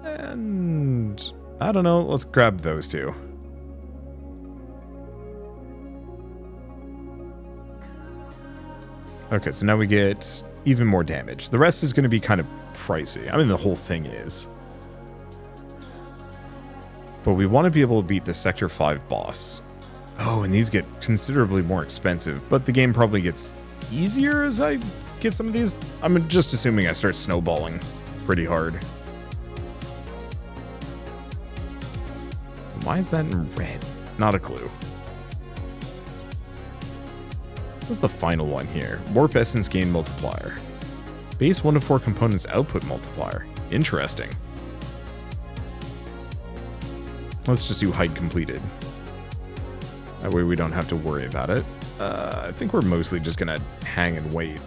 And I don't know, let's grab those two. Okay, so now we get even more damage. The rest is going to be kind of pricey. I mean, the whole thing is. But we want to be able to beat the Sector 5 boss. Oh, and these get considerably more expensive, but the game probably gets easier as I get some of these. I'm just assuming I start snowballing pretty hard. Why is that in red? Not a clue. What's the final one here? Warp Essence Gain Multiplier. Base 1 of 4 components output multiplier. Interesting. Let's just do hide completed. That way we don't have to worry about it. I think we're mostly just gonna hang and wait.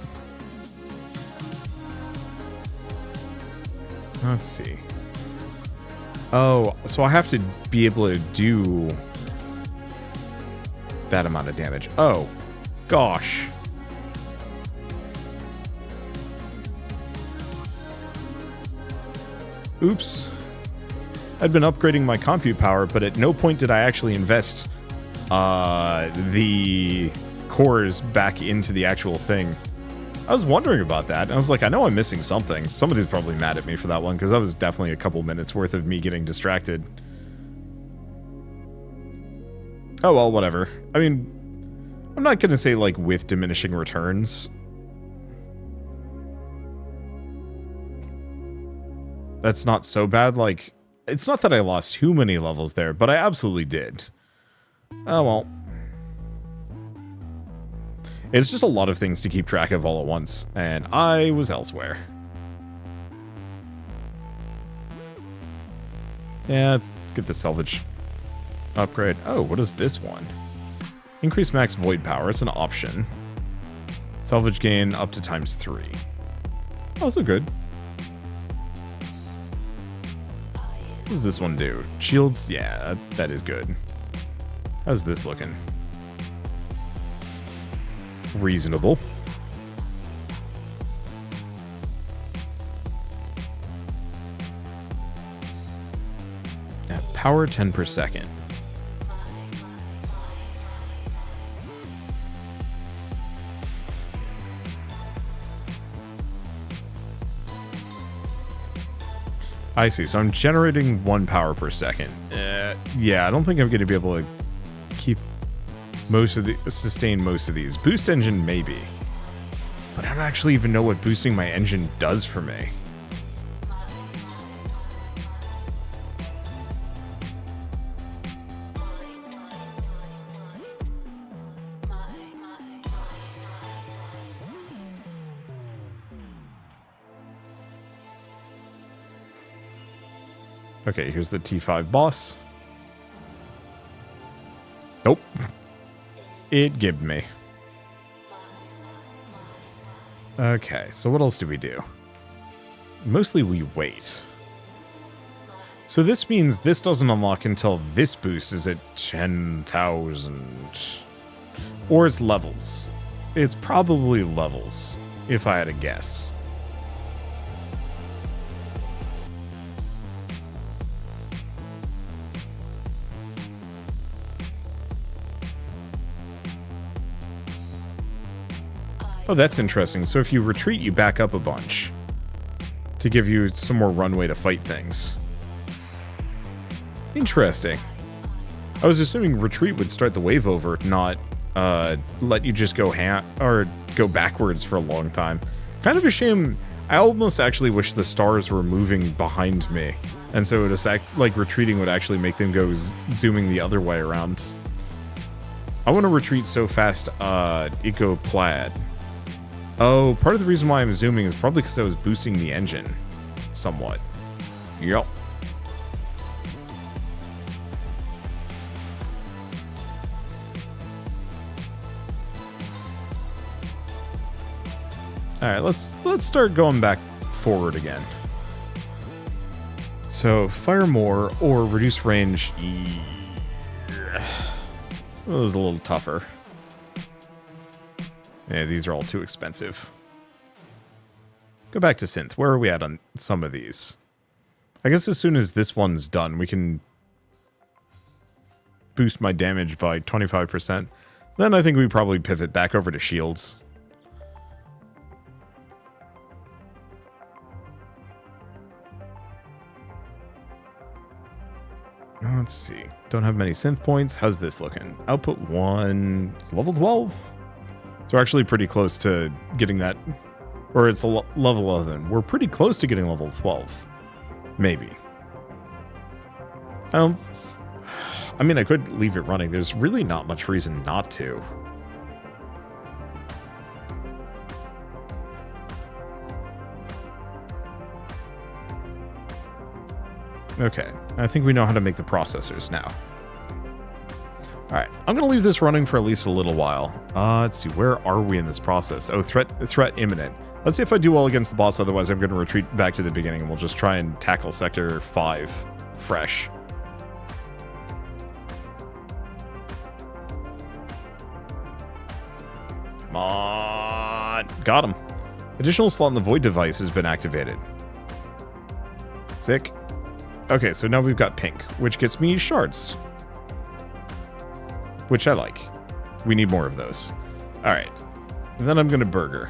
Let's see. Oh, so I have to be able to do that amount of damage. Oh, gosh. Oops. I'd been upgrading my compute power, but at no point did I actually invest the cores back into the actual thing. I was wondering about that, and I was like, I know I'm missing something. Somebody's probably mad at me for that one, because that was definitely a couple minutes worth of me getting distracted. Oh, well, whatever. I mean, I'm not going to say, like, with diminishing returns. That's not so bad. Like, it's not that I lost too many levels there, but I absolutely did. Oh, well. It's just a lot of things to keep track of all at once, and I was elsewhere. Yeah, let's get the salvage upgrade. Oh, what is this one? Increase max void power. It's an option. Salvage gain up to ×3. Also good. What does this one do? Shields? Yeah, that is good. How's this looking? Reasonable. At power 10 per second. I see, so I'm generating 1 power per second. Yeah, I don't think I'm going to be able to keep sustain most of these. Boost engine, maybe. But I don't actually even know what boosting my engine does for me. Okay, here's the T5 boss. Nope. It gibbed me. Okay, so what else do we do? Mostly we wait. So this means this doesn't unlock until this boost is at 10,000. Or it's levels. It's probably levels, if I had to guess. Oh, that's interesting. So if you retreat, you back up a bunch to give you some more runway to fight things. Interesting. I was assuming retreat would start the wave over, not let you just go go backwards for a long time. Kind of a shame. I almost actually wish the stars were moving behind me, and so it was like retreating would actually make them go zooming the other way around. I want to retreat so fast it go plaid. Oh, part of the reason why I'm zooming is probably because I was boosting the engine somewhat. Yup. Alright, let's start going back forward again. So, fire more or reduce range. It was a little tougher. Yeah, these are all too expensive. Go back to synth. Where are we at on some of these? I guess as soon as this one's done, we can boost my damage by 25%. Then I think we probably pivot back over to shields. Let's see. Don't have many synth points. How's this looking? Output 1. It's level 12. So we're actually pretty close to getting that, or it's a level 11. We're pretty close to getting level 12. Maybe. I mean, I could leave it running. There's really not much reason not to. Okay, I think we know how to make the processors now. Alright, I'm going to leave this running for at least a little while. Let's see, where are we in this process? Oh, threat imminent. Let's see if I do well against the boss, otherwise I'm going to retreat back to the beginning and we'll just try and tackle Sector 5 fresh. Come on! Got him. Additional slot in the Void device has been activated. Sick. Okay, so now we've got pink, which gets me shards. Which I like. We need more of those. Alright. Then I'm gonna burger.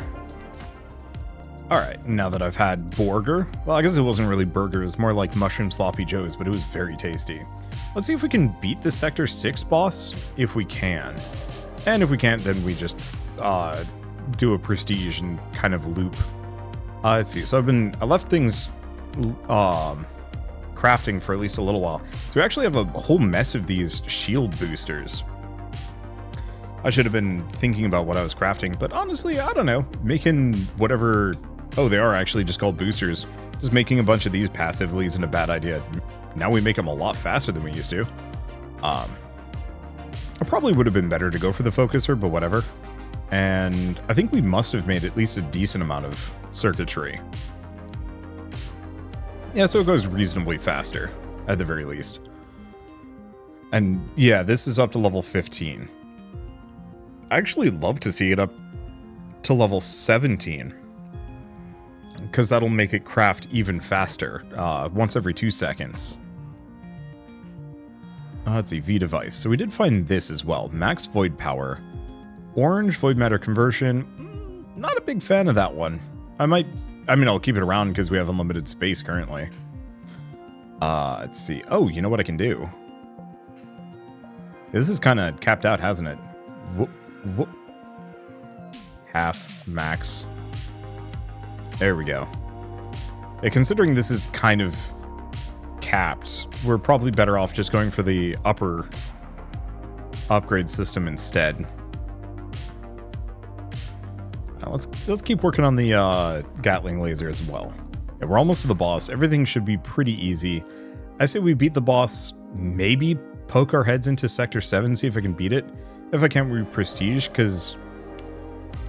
Alright, now that I've had burger, well, I guess it wasn't really burger, it was more like mushroom sloppy joes, but it was very tasty. Let's see if we can beat the Sector 6 boss, if we can. And if we can't, then we just do a prestige and kind of loop. Let's see, so I left things crafting for at least a little while. So we actually have a whole mess of these shield boosters. I should have been thinking about what I was crafting, but honestly, I don't know. Making whatever... Oh, they are actually just called boosters. Just making a bunch of these passively isn't a bad idea. Now we make them a lot faster than we used to. I probably would have been better to go for the focuser, but whatever. And I think we must have made at least a decent amount of circuitry. Yeah, so it goes reasonably faster, at the very least. And yeah, this is up to level 15. I actually love to see it up to level 17. Because that'll make it craft even faster, once every 2 seconds. Let's see, V device. So we did find this as well. Max void power. Orange void matter conversion. Not a big fan of that one. I'll keep it around because we have unlimited space currently. Let's see. Oh, you know what I can do? This is kind of capped out, hasn't it? Whoop. Half max. There we go. Yeah, considering this is kind of capped, we're probably better off just going for the upper upgrade system instead. Let's keep working on the Gatling laser as well. Yeah, we're almost to the boss. Everything should be pretty easy. I say we beat the boss, maybe poke our heads into Sector 7, see if I can beat it. If I can't, we prestige, because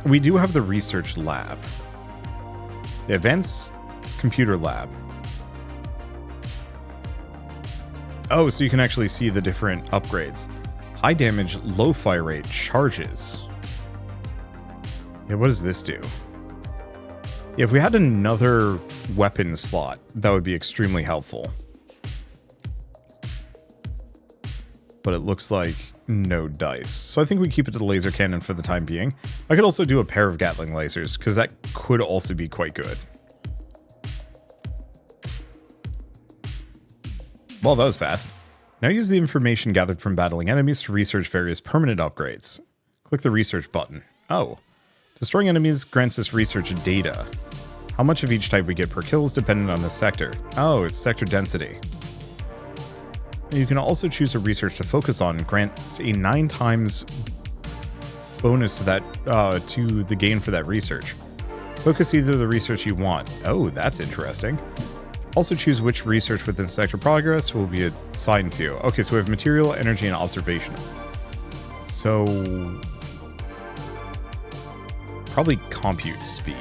we do have the research lab. The advanced computer lab. Oh, so you can actually see the different upgrades. High damage, low fire rate, charges. Yeah, what does this do? Yeah, if we had another weapon slot, that would be extremely helpful. But it looks like no dice. So I think we keep it to the laser cannon for the time being. I could also do a pair of Gatling lasers, because that could also be quite good. Well, that was fast. Now use the information gathered from battling enemies to research various permanent upgrades. Click the research button. Oh. Destroying enemies grants us research data. How much of each type we get per kill is dependent on the sector. Oh, it's sector density. You can also choose a research to focus on, grants a 9 times bonus to that to the gain for that research. Focus either the research you want. Oh, that's interesting. Also choose which research within sector progress will be assigned to. Okay, so we have material, energy, and observation. So probably compute speed.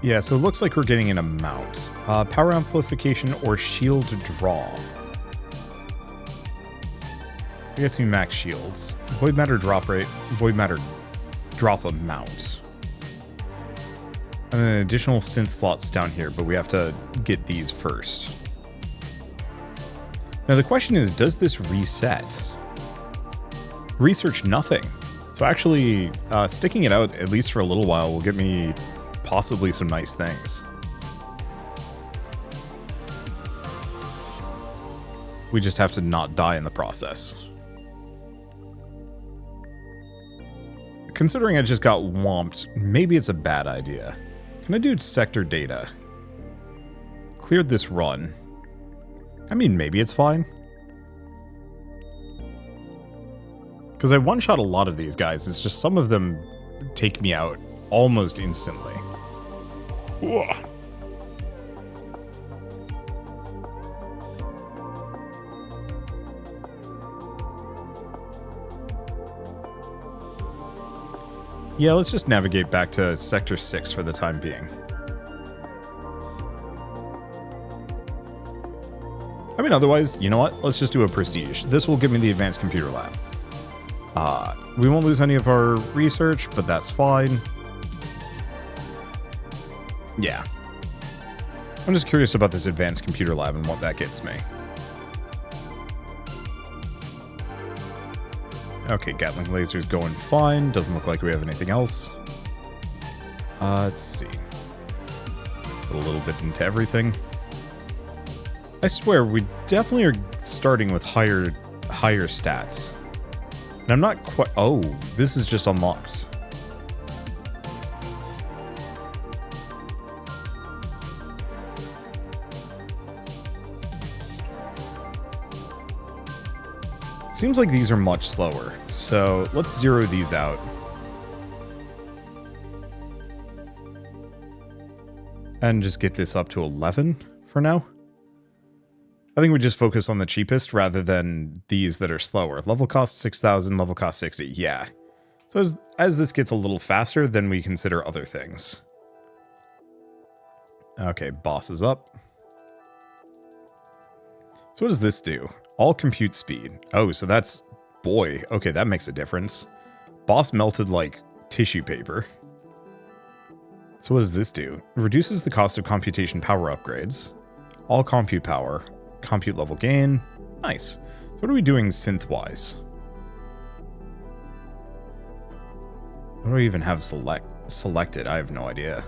Yeah, so it looks like we're getting an amount. Power amplification or shield draw. It gets me max shields. Void matter drop rate, void matter drop amount. And then additional synth slots down here, but we have to get these first. Now the question is, does this reset? Research nothing. So actually, sticking it out at least for a little while will get me possibly some nice things. We just have to not die in the process. Considering I just got whomped, maybe it's a bad idea. Can I do sector data? Cleared this run. I mean, maybe it's fine. Because I one-shot a lot of these guys, it's just some of them take me out almost instantly. Whoa. Yeah, let's just navigate back to Sector 6 for the time being. I mean, otherwise, you know what? Let's just do a Prestige. This will give me the Advanced Computer Lab. We won't lose any of our research, but that's fine. Yeah. I'm just curious about this Advanced Computer Lab and what that gets me. Okay, Gatling laser's going fine. Doesn't look like we have anything else. Let's see. Put a little bit into everything. I swear, we definitely are starting with higher stats. And I'm not quite... Oh, this is just unlocked. Seems like these are much slower, so let's zero these out. And just get this up to 11 for now. I think we just focus on the cheapest rather than these that are slower. Level cost 6,000, level cost 60, yeah. So as this gets a little faster, then we consider other things. Okay, boss is up. So what does this do? All compute speed. Oh, so that's... Boy, okay, that makes a difference. Boss melted like tissue paper. So what does this do? It reduces the cost of computation power upgrades. All compute power. Compute level gain. Nice. So what are we doing synth-wise? What do I even have selected? I have no idea.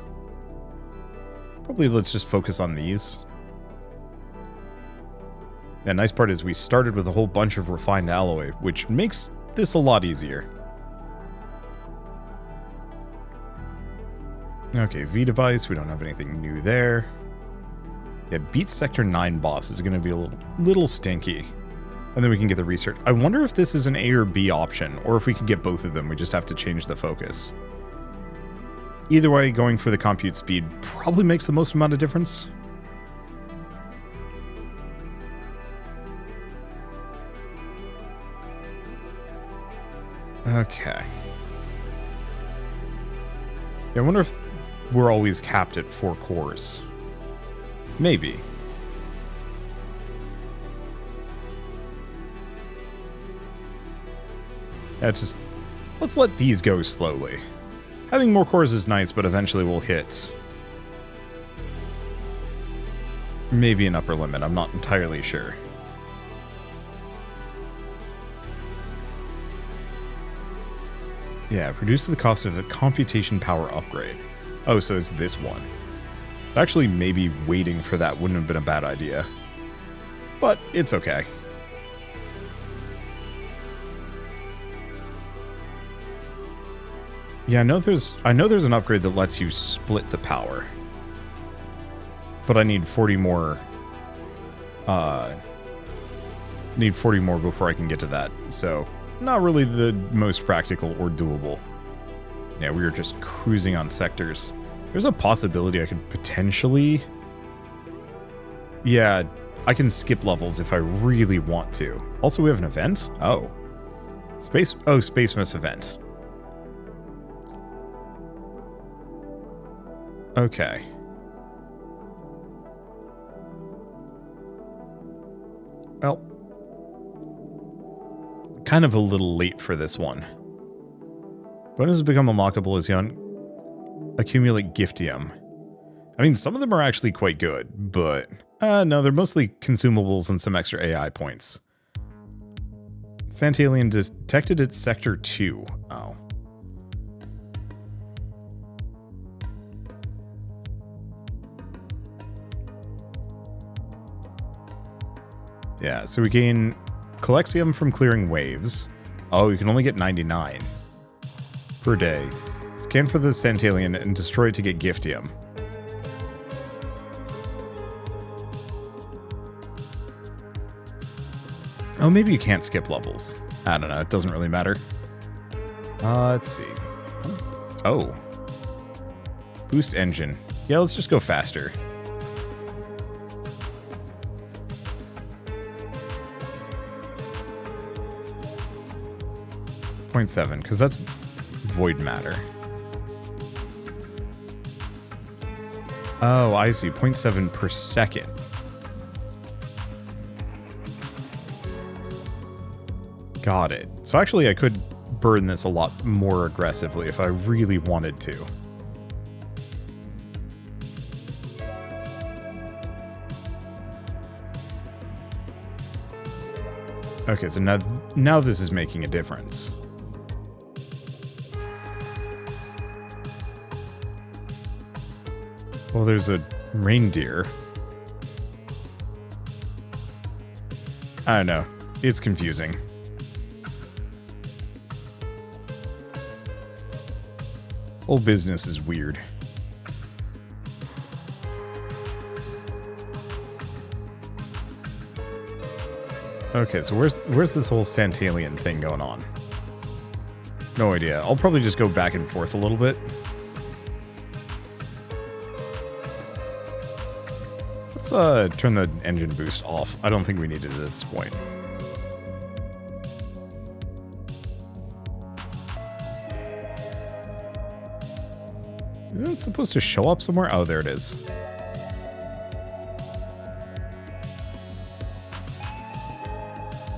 Probably let's just focus on these. The nice part is we started with a whole bunch of refined alloy, which makes this a lot easier. Okay, V-Device, we don't have anything new there. Yeah, beat Sector 9 boss is going to be a little stinky. And then we can get the research. I wonder if this is an A or B option, or if we can get both of them, we just have to change the focus. Either way, going for the compute speed probably makes the most amount of difference. Okay. Yeah, I wonder if we're always capped at 4 cores. Maybe. Yeah, just... Let's let these go slowly. Having more cores is nice, but eventually we'll hit... maybe an upper limit, I'm not entirely sure. Yeah, reduce the cost of a computation power upgrade. Oh, so it's this one. Actually, maybe waiting for that wouldn't have been a bad idea. But it's okay. Yeah, I know there's an upgrade that lets you split the power. But I need 40 more. Need 40 more before I can get to that. So, not really the most practical or doable. Yeah, we were just cruising on sectors. There's a possibility I could potentially... Yeah, I can skip levels if I really want to. Also, we have an event? Oh. Space Miss event. Okay. Well, kind of a little late for this one. Bonuses become unlockable as you accumulate giftium. I mean, some of them are actually quite good, but no, they're mostly consumables and some extra AI points. Santalian detected at Sector 2. Oh. Yeah, so we gain Collexium from clearing waves. Oh, you can only get 99 per day. Scan for the Santalian and destroy it to get Giftium. Oh, maybe you can't skip levels. I don't know, it doesn't really matter. Let's see. Oh. Boost engine. Yeah, let's just go faster. .7, because that's void matter. Oh, I see. 0.7 per second. Got it. So actually I could burn this a lot more aggressively if I really wanted to. Okay, so now this is making a difference. Well, there's a reindeer. I don't know. It's confusing. Whole business is weird. Okay, so where's this whole Santalian thing going on? No idea. I'll probably just go back and forth a little bit. Let's turn the engine boost off. I don't think we need it at this point. Isn't it supposed to show up somewhere? Oh, there it is.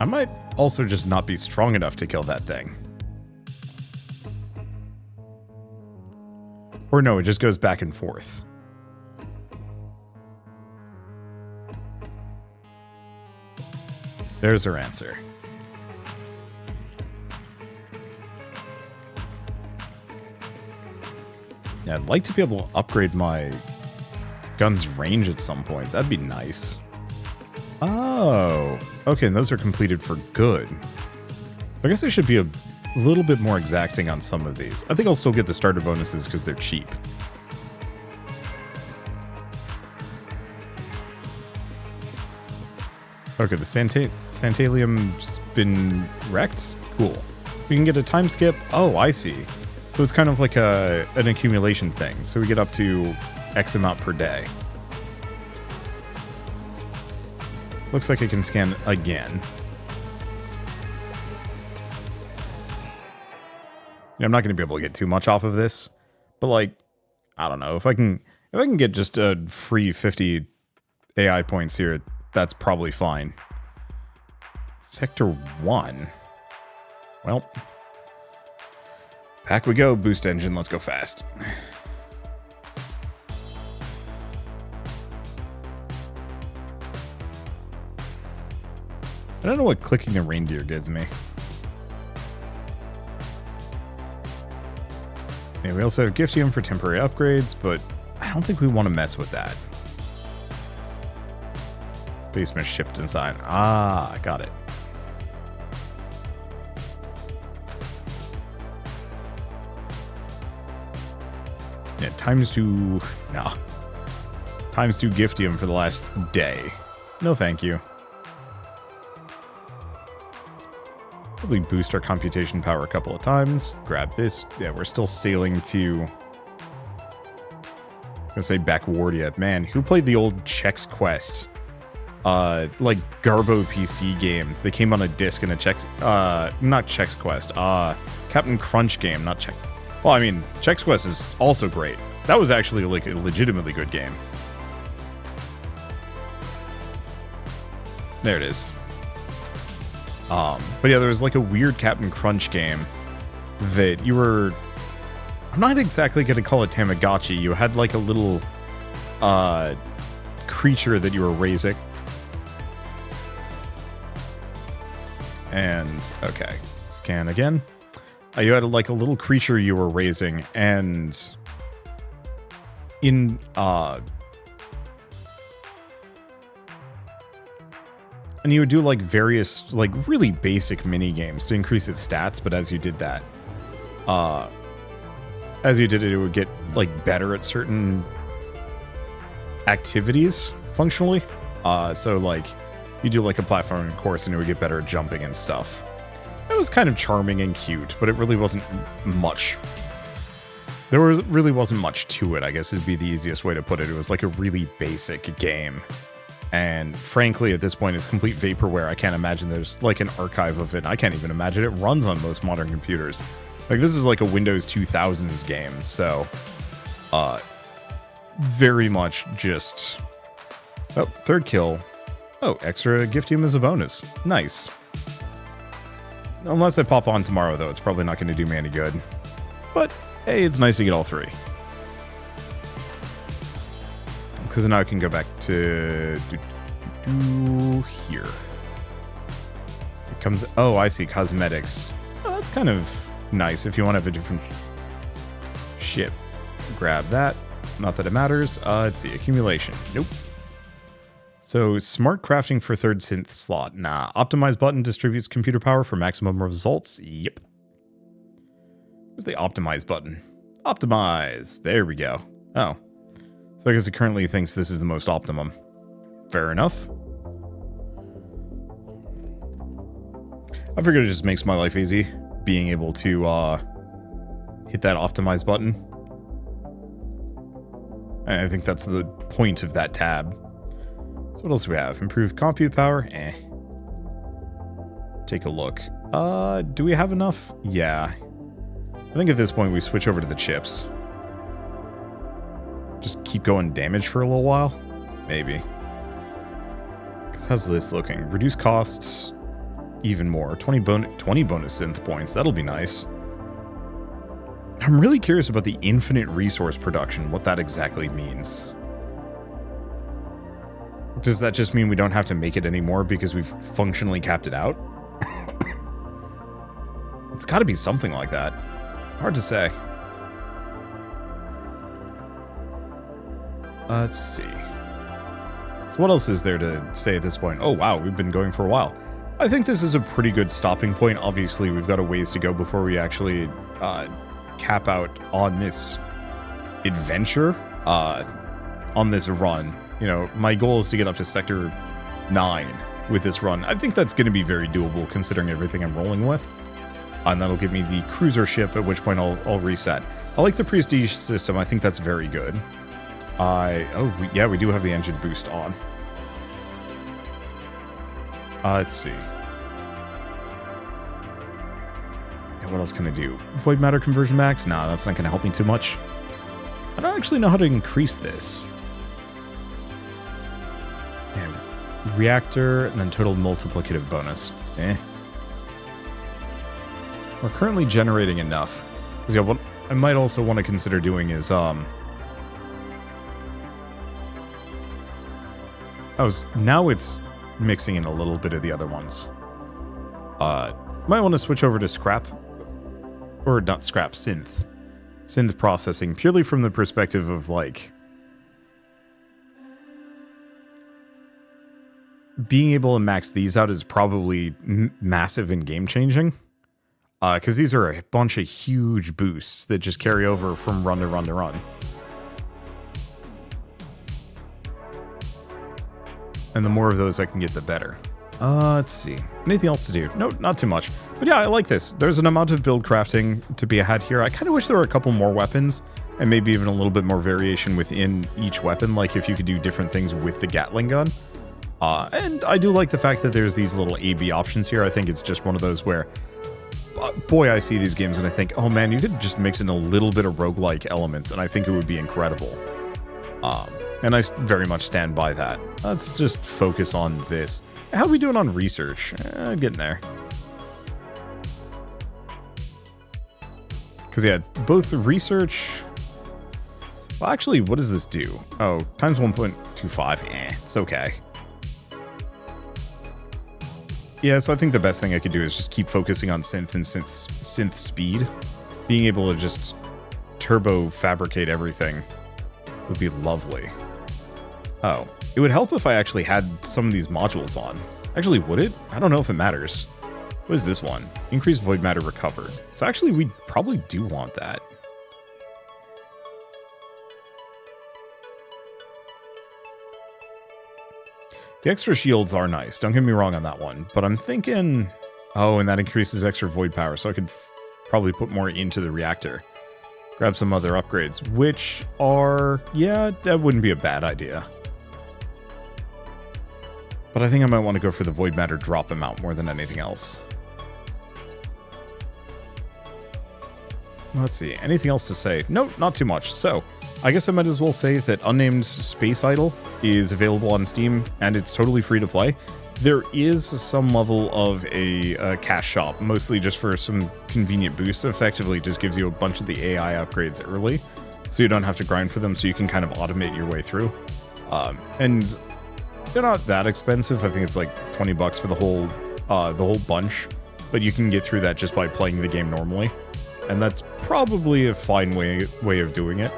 I might also just not be strong enough to kill that thing. Or no, it just goes back and forth. There's her answer. Yeah, I'd like to be able to upgrade my gun's range at some point. That'd be nice. Oh, okay, and those are completed for good. So I guess I should be a little bit more exacting on some of these. I think I'll still get the starter bonuses because they're cheap. Okay, the Santalium's been wrecked? Cool. So you can get a time skip. Oh, I see. So it's kind of like an accumulation thing. So we get up to X amount per day. Looks like I can scan again. I'm not going to be able to get too much off of this, but like, I don't know, if I can get just a free 50 AI points here, that's probably fine. Sector 1. Well, back we go, boost engine, let's go fast. I don't know what clicking the reindeer gives me. Yeah, we also have Giftium for temporary upgrades, but I don't think we want to mess with that. Space Mist ship design. Ah, I got it. Yeah, ×2... No. ×2 Giftium for the last day. No thank you. Probably boost our computation power a couple of times. Grab this. Yeah, we're still sailing to... I was gonna say Backwardia. Man, who played the old Chex Quest? Like Garbo PC game. They came on a disc in a Chex... not Chex Quest. Captain Crunch game, not Chex... Well, I mean, Chex Quest is also great. That was actually like a legitimately good game. There it is. But yeah, there was like a weird Captain Crunch game that you were... I'm not exactly going to call it Tamagotchi. You had like a little creature that you were raising. And, okay, scan again. You had like a little creature you were raising, and And you would do like various, like really basic mini games to increase its stats, but as you did that, it would get like better at certain activities functionally. So like you do like a platforming course and it would get better at jumping and stuff. It was kind of charming and cute, but it really wasn't much. Really wasn't much to it, I guess would be the easiest way to put it. It was like a really basic game. And frankly, at this point, it's complete vaporware. I can't imagine there's like an archive of it. I can't even imagine it runs on most modern computers. Like this is like a Windows 2000s game. So, very much just, oh, third kill. Oh, extra gift him as a bonus. Nice. Unless I pop on tomorrow, though, it's probably not going to do me any good. But, hey, it's nice to get all three. Because now I can go back to here. It comes, oh, I see, cosmetics. Oh, that's kind of nice if you want to have a different ship. Grab that. Not that it matters. Let's see, accumulation. Nope. So, smart crafting for third synth slot. Nah. Optimize button distributes computer power for maximum results. Yep. Where's the optimize button? Optimize. There we go. Oh. So I guess it currently thinks this is the most optimum. Fair enough. I figured it just makes my life easy, being able to hit that optimize button. And I think that's the point of that tab. So what else do we have? Improved compute power? Eh. Take a look. Do we have enough? Yeah. I think at this point we switch over to the chips. Just keep going damage for a little while? Maybe. Because how's this looking? Reduce costs even more. 20 bonus synth points. That'll be nice. I'm really curious about the infinite resource production, what that exactly means. Does that just mean we don't have to make it anymore because we've functionally capped it out? It's got to be something like that. Hard to say. Let's see. So what else is there to say at this point? Oh, wow, we've been going for a while. I think this is a pretty good stopping point. Obviously, we've got a ways to go before we actually cap out on this adventure, on this run. You know, my goal is to get up to Sector 9 with this run. I think that's going to be very doable considering everything I'm rolling with. And that'll give me the cruiser ship, at which point I'll reset. I like the prestige system. I think that's very good. Yeah, we do have the engine boost on. Let's see. And what else can I do? Void matter conversion max? Nah, that's not going to help me too much. I don't actually know how to increase this. Yeah, reactor, and then total multiplicative bonus. Eh. We're currently generating enough. Because yeah, what I might also want to consider doing is, now it's mixing in a little bit of the other ones. Might want to switch over to scrap, or not scrap, synth processing, purely from the perspective of, like, being able to max these out is probably massive and game-changing. Because these are a bunch of huge boosts that just carry over from run to run to run. And the more of those I can get, the better. Let's see. Anything else to do? No, not too much. But yeah, I like this. There's an amount of build crafting to be had here. I kind of wish there were a couple more weapons, and maybe even a little bit more variation within each weapon, like if you could do different things with the Gatling gun. And I do like the fact that there's these little A-B options here. I think it's just one of those where, boy, I see these games and I think, oh man, you could just mix in a little bit of roguelike elements, and I think it would be incredible. And I very much stand by that. Let's just focus on this. How are we doing on research? Getting there. Because yeah, both research... Well, actually, what does this do? Oh, times 1.25. It's okay. Yeah, so I think the best thing I could do is just keep focusing on synth and synth speed. Being able to just turbo fabricate everything would be lovely. Oh, it would help if I actually had some of these modules on. Actually, would it? I don't know if it matters. What is this one? Increased void matter recovered. So actually, we probably do want that. The extra shields are nice. Don't get me wrong on that one. But I'm thinking... Oh, and that increases extra void power, so I could probably put more into the reactor. Grab some other upgrades, which are... Yeah, that wouldn't be a bad idea. But I think I might want to go for the void matter drop amount more than anything else. Let's see, anything else to say? Nope, not too much. So, I guess I might as well say that Unnamed Space Idol is available on Steam, and it's totally free to play. There is some level of a cash shop, mostly just for some convenient boosts. Effectively just gives you a bunch of the AI upgrades early, so you don't have to grind for them, so you can kind of automate your way through. And they're not that expensive. I think it's like 20 bucks for the whole bunch, but you can get through that just by playing the game normally. And that's probably a fine way of doing it.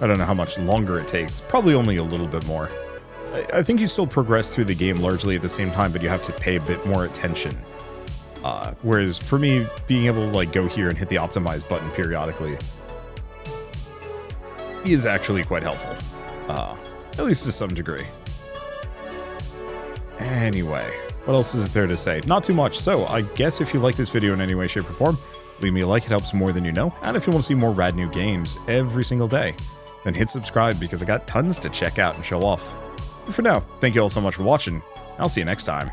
I don't know how much longer it takes. Probably only a little bit more. I think you still progress through the game largely at the same time, but you have to pay a bit more attention. Whereas for me, being able to like go here and hit the optimize button periodically is actually quite helpful. At least to some degree. Anyway, what else is there to say? Not too much. So I guess if you like this video in any way, shape, or form, leave me a like. It helps more than you know. And if you want to see more rad new games every single day, then hit subscribe because I got tons to check out and show off. But for now, thank you all so much for watching. I'll see you next time.